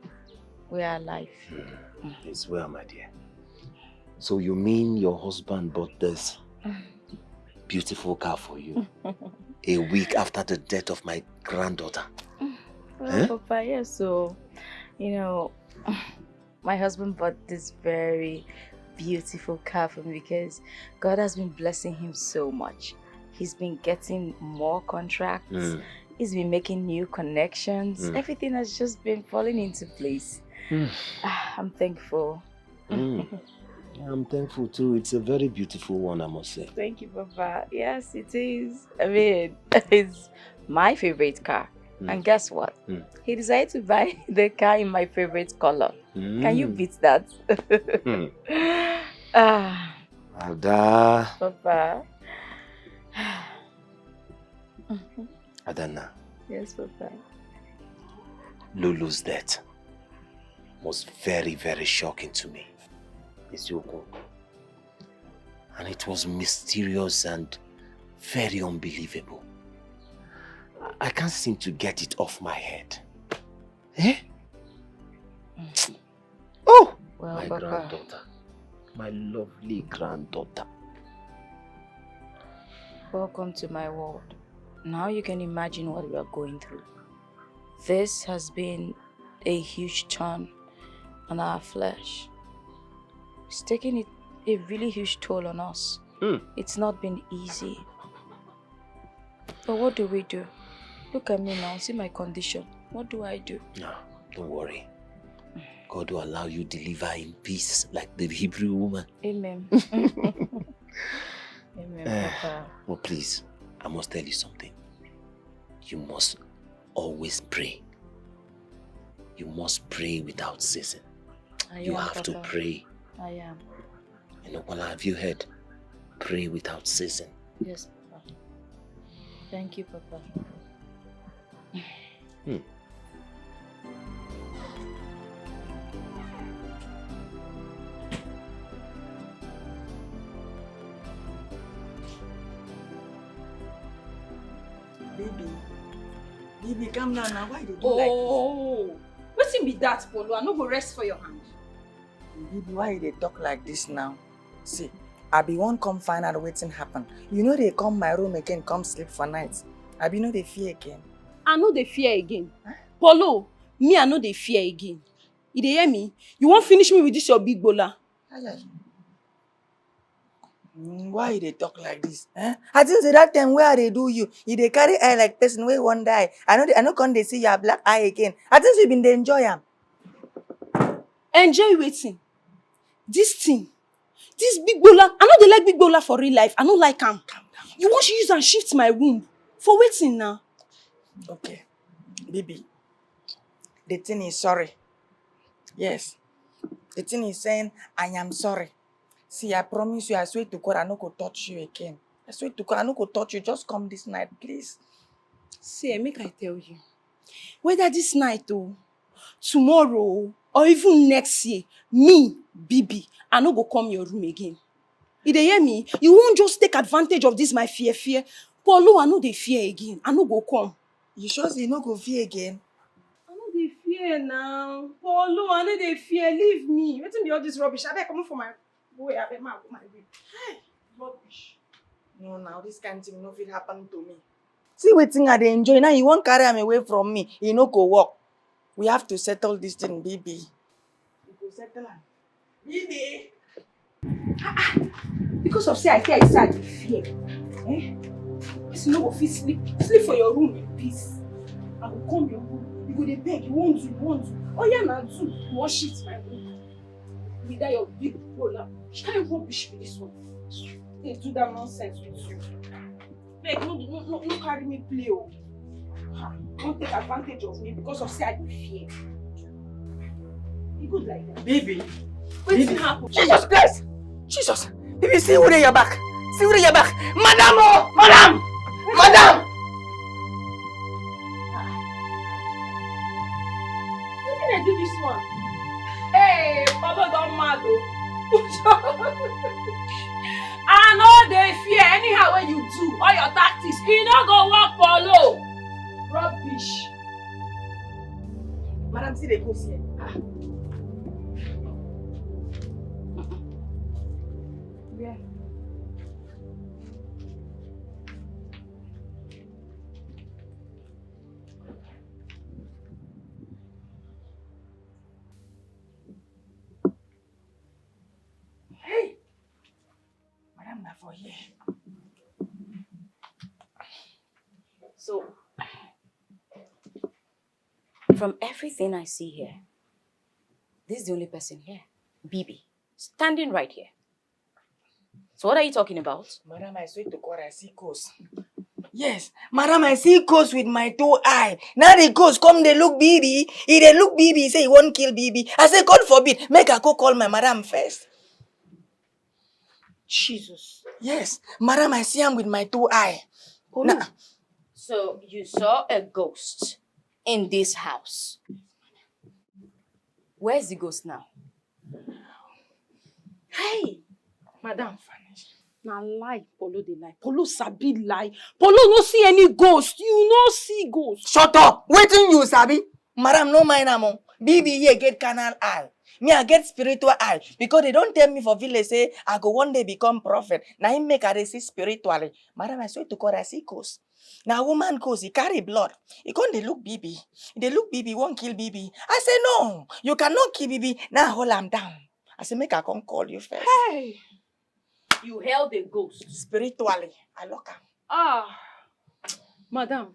we are alive. It's well, my dear. So you mean your husband bought this beautiful car for you a week after the death of my granddaughter? Well, Papa, yes, so, my husband bought this very beautiful car for me because God has been blessing him so much. He's been getting more contracts. He's been making new connections. Everything has just been falling into place. I'm thankful. I'm thankful too. It's a very beautiful one, I must say. Thank you, Papa. Yes, it is. I mean, it's my favorite car. And guess what? He decided to buy the car in my favorite color. Can you beat that? Ada. Papa. Adana. Yes, Papa. Lulu's death was very, very shocking to me. Isioko. And it was mysterious and very unbelievable. I can't seem to get it off my head. Oh! Well, my Papa. granddaughter. My lovely granddaughter. Welcome to my world. Now you can imagine what we are going through. This has been a huge turn on our flesh. It's taking a really huge toll on us. It's not been easy. But what do we do? Look at me now, see my condition. What do I do? No, don't worry. God will allow you to deliver in peace like the Hebrew woman. Amen. Amen, Papa. Well, please, I must tell you something. You must always pray. You must pray without ceasing. You have to pray. I am. You know, well, have you heard? Pray without ceasing. Yes, Papa. Thank you, Papa. Baby, calm down now. Why you do like this? Oh, wetin be that, Polo? I no go rest for your hand. Baby, why you dey talk like this now? See, I be one come find out wetin happen. You know they come my room again, come sleep for night. I be no dey fear again. I no dey fear again. Polo, me I no dey fear again. You dey hear me? You wan finish me with this your big bola? Why you dey talk like this? I think say that time where they do you dey carry eye like person wey wan die. I know come dey see your black eye again. I think you been dey enjoy am. Enjoy wetin? This thing, this big bola. I no dey like big bola for real life. I no like am. You wan use am shift my womb for wetin now? Okay, baby. The thing is sorry. Yes, the thing is saying I am sorry. See, I promise you, I swear to God, I no go touch you again. I swear to God, I no go touch you. Just come this night, please. See, make I tell you, whether this night tomorrow or even next year, me, Bibi, I no go come your room again. You dey hear me? You won't just take advantage of this my fear. Polo, I no dey fear again. I no go come. You sure say you no go fear again? I no dey fear now. Polo, I no dey fear. Leave me. Wetin be all this rubbish? Abeg comot for my way. Abeg ma go my way. Hey, rubbish. No, now this kind of thing no fit happen to me. See wetin I dey enjoy. Now you won't carry am away from me. You no go work. We have to settle this thing, baby. We go settle am. Bibi. Because of say I say I dey fear. Person no go fit sleep for your room in peace. I go come your room. You go dey beg. You want to. Oh yeah, na do. You wan shift my room. With that your big bola. Shine rubbish with this one. They do that nonsense with you. Beg, no carry me play. Don't take advantage of me because of say I dey fear. You good like that? Baby. Wetin happen? Jesus Christ! Jesus! Baby, see who dey your back. See who dey your back. Madam! Oh! Madam! Madam! Wetin I do this one? Hey, Papa don mad I no dey fear anyhow when you do all your tactics. E no go work, Polo. Rubbish. Madam, see the ghost here. Where? Hey! Madam, na for here. So, from everything I see here, this is the only person here. Bibi, standing right here. So what are you talking about? Madam, I swear to God, I see ghosts. Yes, Madam, I see ghosts with my 2 eyes. Now the ghost come, they look Bibi. If they look Bibi, he say he won't kill Bibi. I say, God forbid, make I go call my Madam first. Jesus. Yes, Madam, I see him with my 2 eyes. Nah. So you saw a ghost in this house. Where's the ghost now? Hey, Madam. Na lie, Polo dey lie. Polo sabi lie. Polo no see any ghost. You no see ghost. Shut up! Waiting you, Sabi. Madam, no mind am. Bibi here get carnal eye. Me, I get spiritual eye. Because they don't tell me for village, say, I go one day become prophet. Now him make I see spiritually. Madam, I swear to God, I see ghost. Now woman goes, he carry blood. He can't they look Bibi. They look Bibi, won't kill Bibi. I say, no, you cannot kill Bibi. Now hold him down. I said, make I come call you first. Hey! You held a ghost. Spiritually, I lock her. Ah! Madam,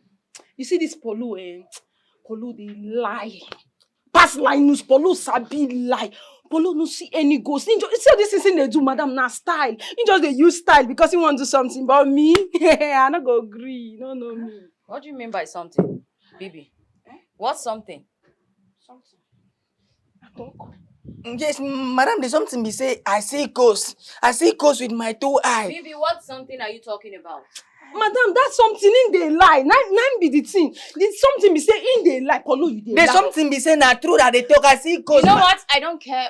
you see this Polu, Polu, they lie. Pass line news, Polu sabi lie. Polu no see any ghost. See all this thing they do, madam, na style. He just they use style because he want to do something. But me, I not go agree. No, me. What do you mean by something, Bibi? What's something? Something. Yes, madam, there's something be say, I see ghosts. I see ghosts with my 2 eyes. Bibi, what something are you talking about? Madam, that's something in the lie. Nine be the thing. There's something be say in the lie. Polu, you dey lie. There's something be saying that true that they talk. I see ghosts. You know what? I don't care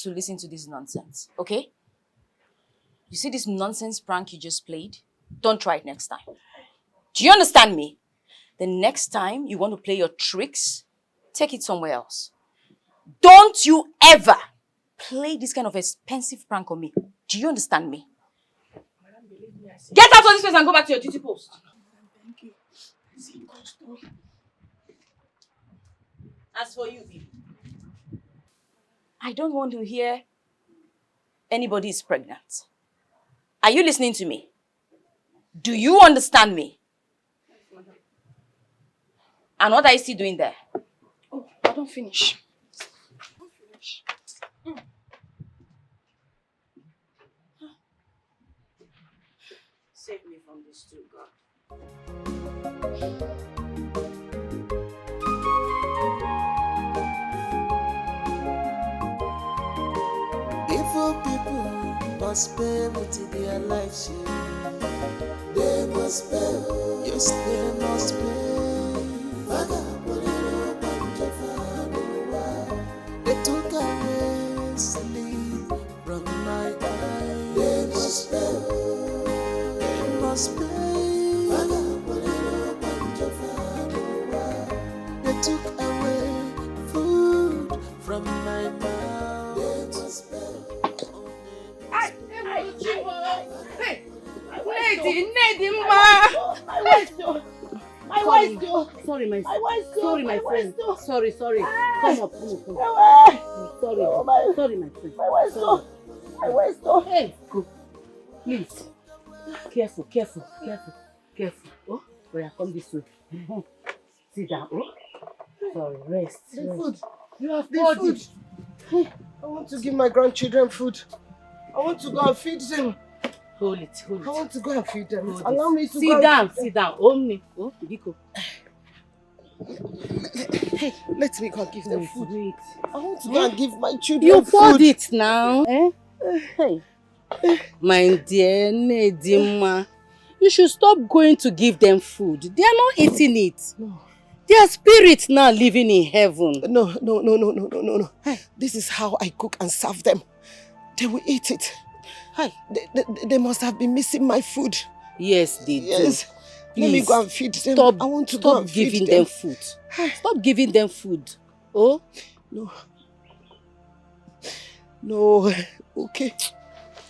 to listen to this nonsense, okay? You see this nonsense prank you just played? Don't try it next time. Do you understand me? The next time you want to play your tricks, take it somewhere else. Don't you ever play this kind of expensive prank on me. Do you understand me? Get out of this place and go back to your duty post. Thank you. I see ghosts. As for you, Bibi, I don't want to hear anybody is pregnant. Are you listening to me? Do you understand me? And what are you still doing there? Oh, I don't finish. Save me from this too, God. Evil people must pay with their life share. They must pay, yes, they must pay. They took away sleep from my eyes. They must pay, they must pay. They took away food from my mouth. They must pay. Sorry, my friend. Sorry. Come up. Sorry, my friend. Hey, go. Please. Careful. Oh, come this way. Sit down. Oh. Sorry, rest. The food. You have The food. I want to give my grandchildren food. I want to go and feed them. Hold it. I want to go and feed them. Hold Allow it. me to go. Sit down. Only. Oh, Biko. Hey, let me go and give them food. Wait. I want to go and give my children You food. poured it now. Hey. My dear Nedima, you should stop going to give them food. They are not eating it. No. Their spirits now living in heaven. No. This is how I cook and serve them. They will eat it. Hi. They must have been missing my food. Yes, they do. Let me go and feed them. I want to go and feed them. Stop giving them food. Stop giving them food. Oh? No. Okay.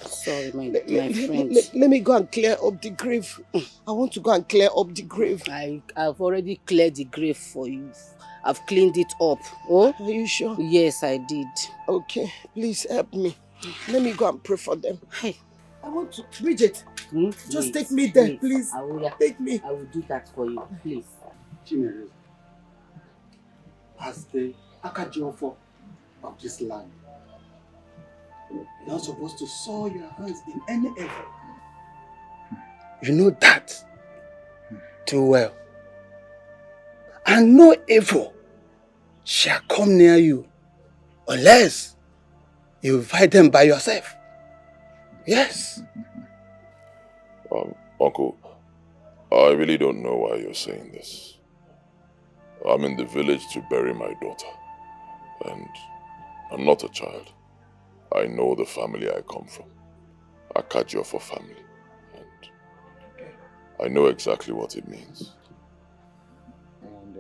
Sorry, my friend. Let me go and clear up the grave. I want to go and clear up the grave. I've already cleared the grave for you. I've cleaned it up. Oh? Are you sure? Yes, I did. Okay. Please help me. Let me go and pray for them. Hey. I want to... Bridget, just take me there, please. Take me. I will do that for you, please. Chinedu, as the Akajiofo of this land, you're not supposed to soil your hands in any evil. You know that too well. And no evil shall come near you unless you fight them by yourself. Yes. Uncle, I really don't know why you're saying this. I'm in the village to bury my daughter. And I'm not a child. I know the family I come from. Akajiofo family. And I know exactly what it means. And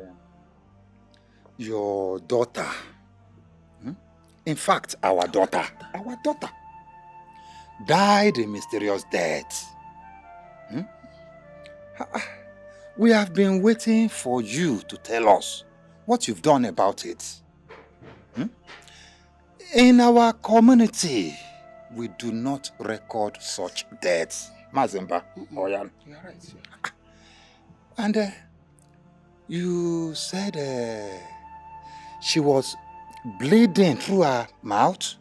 your daughter, in fact, our daughter, died a mysterious death. We have been waiting for you to tell us what you've done about it. In our community, we do not record such deaths. Mazemba, Oyan. You're right. And you said she was bleeding through her mouth,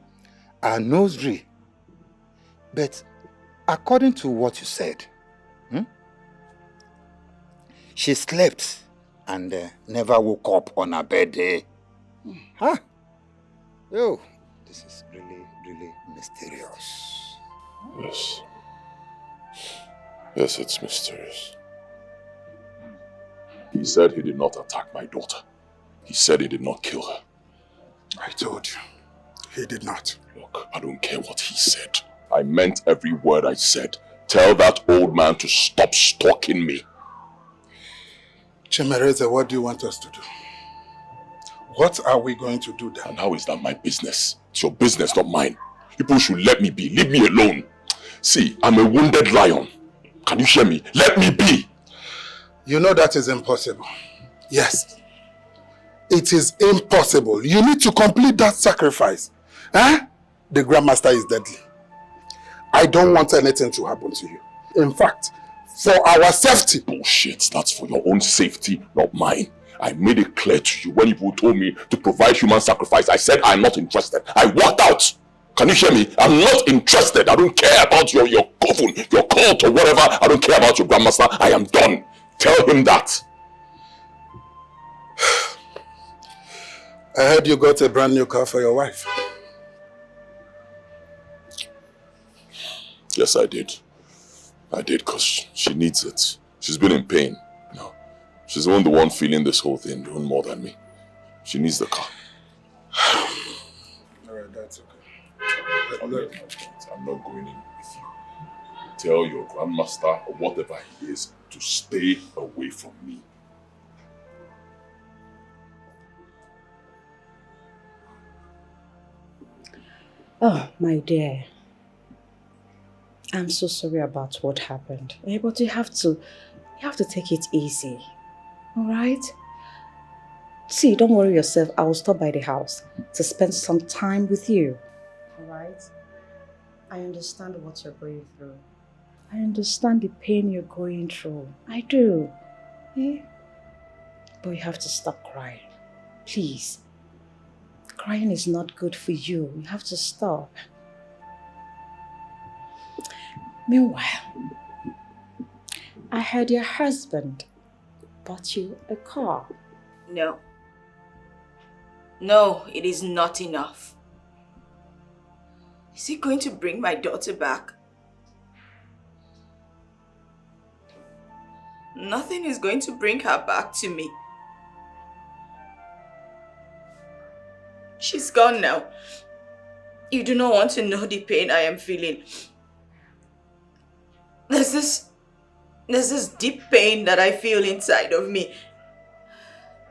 her nosary. But according to what you said, she slept and never woke up on her birthday. Huh? Oh, this is really, really mysterious. Yes. Yes, it's mysterious. He said he did not attack my daughter. He said he did not kill her. I told you, he did not. Look, I don't care what he said. I meant every word I said. Tell that old man to stop stalking me. Chimereze, what do you want us to do? What are we going to do then? And how is that my business? It's your business, not mine. People should let me be. Leave me alone. See, I'm a wounded lion. Can you hear me? Let me be. You know that is impossible. Yes. It is impossible. You need to complete that sacrifice. Huh? The Grandmaster is deadly. I don't want anything to happen to you. In fact, for our safety. Bullshit. That's for your own safety, not mine. I made it clear to you when people told me to provide human sacrifice. I said I'm not interested. I walked out. Can you hear me? I'm not interested. I don't care about your coven, your cult or whatever. I don't care about your Grandmaster. I am done. Tell him that. I heard you got a brand new car for your wife. Yes, I did. I did because she needs it. She's been in pain. No. She's the one feeling this whole thing, doing more than me. She needs the car. Alright, that's okay. I'm not going in with you. Tell your Grandmaster or whatever he is to stay away from me. Oh, my dear. I'm so sorry about what happened. But you have to take it easy. Alright? See, don't worry yourself. I will stop by the house to spend some time with you. Alright? I understand what you're going through. I understand the pain you're going through. I do. But you have to stop crying. Please. Crying is not good for you. You have to stop. Meanwhile, I heard your husband bought you a car. No. No, it is not enough. Is he going to bring my daughter back? Nothing is going to bring her back to me. She's gone now. You do not want to know the pain I am feeling. There's this deep pain that I feel inside of me.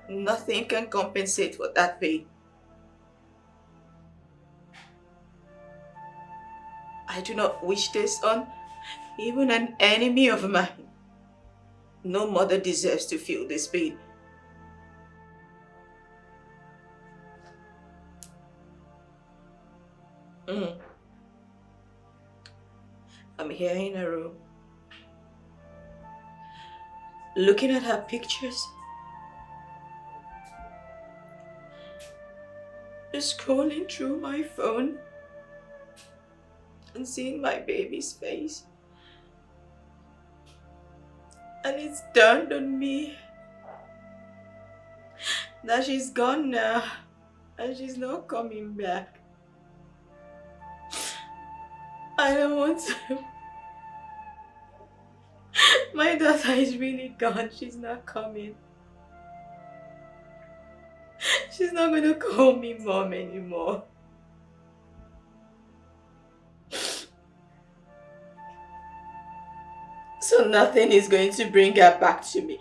Nothing can compensate for that pain. I do not wish this on even an enemy of mine. No mother deserves to feel this pain. I'm here in her room, looking at her pictures, just scrolling through my phone and seeing my baby's face. And it's dawned on me that she's gone now and she's not coming back. I don't want to. My daughter is really gone. She's not coming. She's not going to call me mom anymore. So nothing is going to bring her back to me.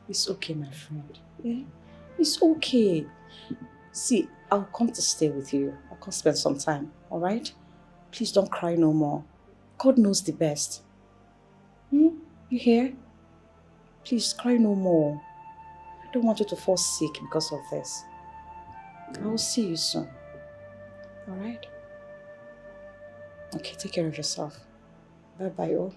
It's okay, my friend. Yeah? It's okay. See, I'll come to stay with you. I'll come spend some time, alright? Please don't cry no more. God knows the best. You hear? Please cry no more. I don't want you to fall sick because of this. I will see you soon. Alright? Okay, take care of yourself. Bye-bye, all.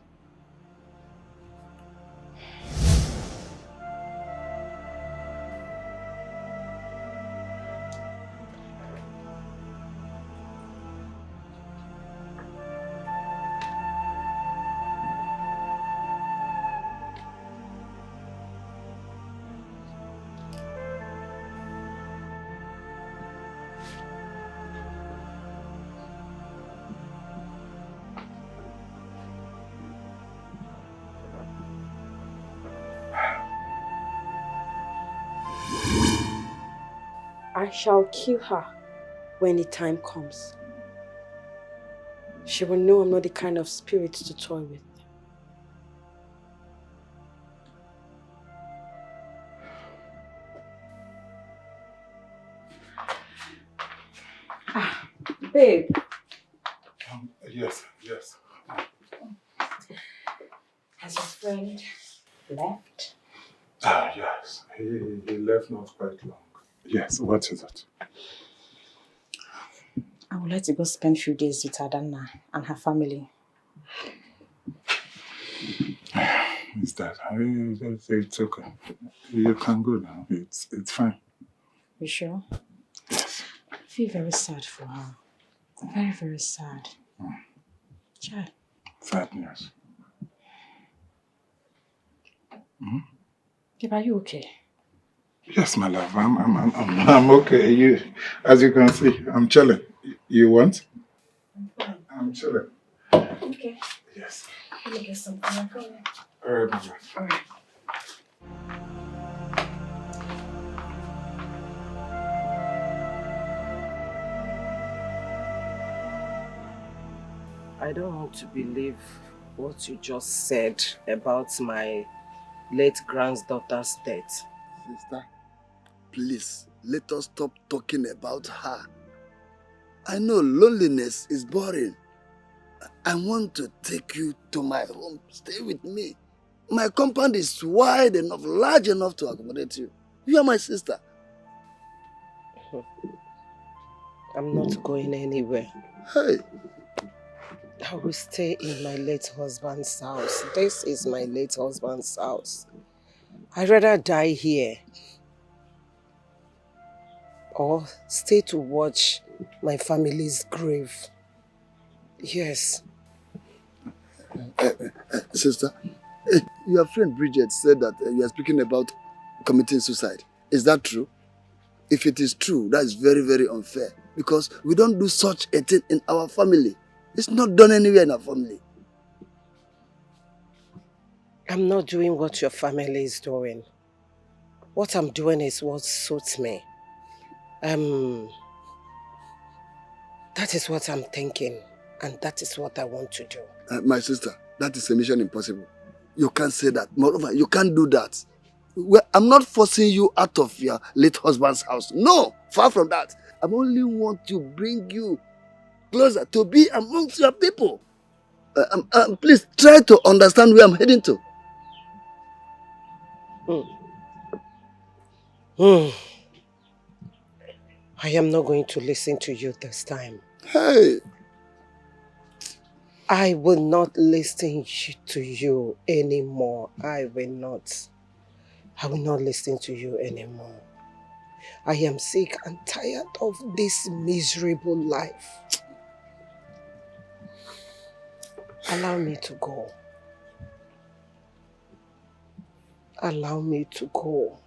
I shall kill her when the time comes. She will know I'm not the kind of spirit to toy with. Babe. Yes. Has your friend left? Yes. He left not quite long. Yes, what is it? I would like to go spend a few days with Adanna and her family. Is that? It's okay. You can go now. It's fine. You sure? Yes. I feel very sad for her. Very, very sad. Child. Sad news. Babe, are you okay? Yes, my love. I'm okay. As you can see, I'm chilling. You want? I'm fine. I'm chilling. Okay. Yes. Let me get something. I'm coming. All right, my love. All right. I don't want to believe what you just said about my late granddaughter's death. Sister, please, let us stop talking about her. I know loneliness is boring. I want to take you to my home. Stay with me. My compound is wide enough, large enough to accommodate you. You are my sister. I'm not going anywhere. Hey. I will stay in my late husband's house. This is my late husband's house. I'd rather die here or stay to watch my family's grave. Yes. Sister, your friend Bridget said that you are speaking about committing suicide. Is that true? If it is true, that is very, very unfair because we don't do such a thing in our family. It's not done anywhere in our family. I'm not doing what your family is doing. What I'm doing is what suits me. That is what I'm thinking, and that is what I want to do. My sister, that is a mission impossible. You can't say that. Moreover, you can't do that. Well, I'm not forcing you out of your late husband's house. No, far from that. I only want to bring you closer to be amongst your people. Please try to understand where I'm heading to. I am not going to listen to you this time. Hey! I will not listen to you anymore. I will not listen to you anymore. I am sick and tired of this miserable life. Allow me to go. Allow me to go.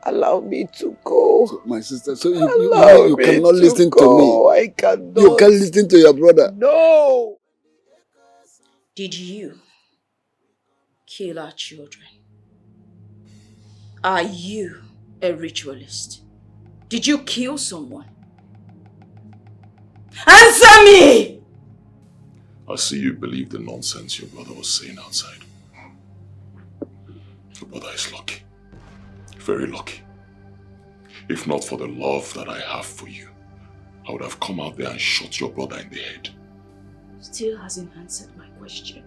Allow me to go. So, my sister, so you cannot listen to me. I cannot. You can't listen to your brother. No. Did you kill our children? Are you a ritualist? Did you kill someone? Answer me! I see you believe the nonsense your brother was saying outside. Your brother is lucky. Very lucky. If not for the love that I have for you, I would have come out there and shot your brother in the head. Still hasn't answered my question.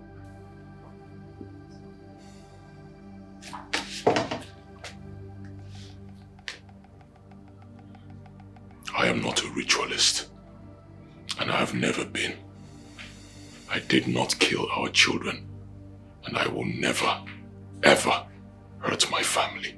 I am not a ritualist. And I have never been. I did not kill our children. And I will never, ever hurt my family.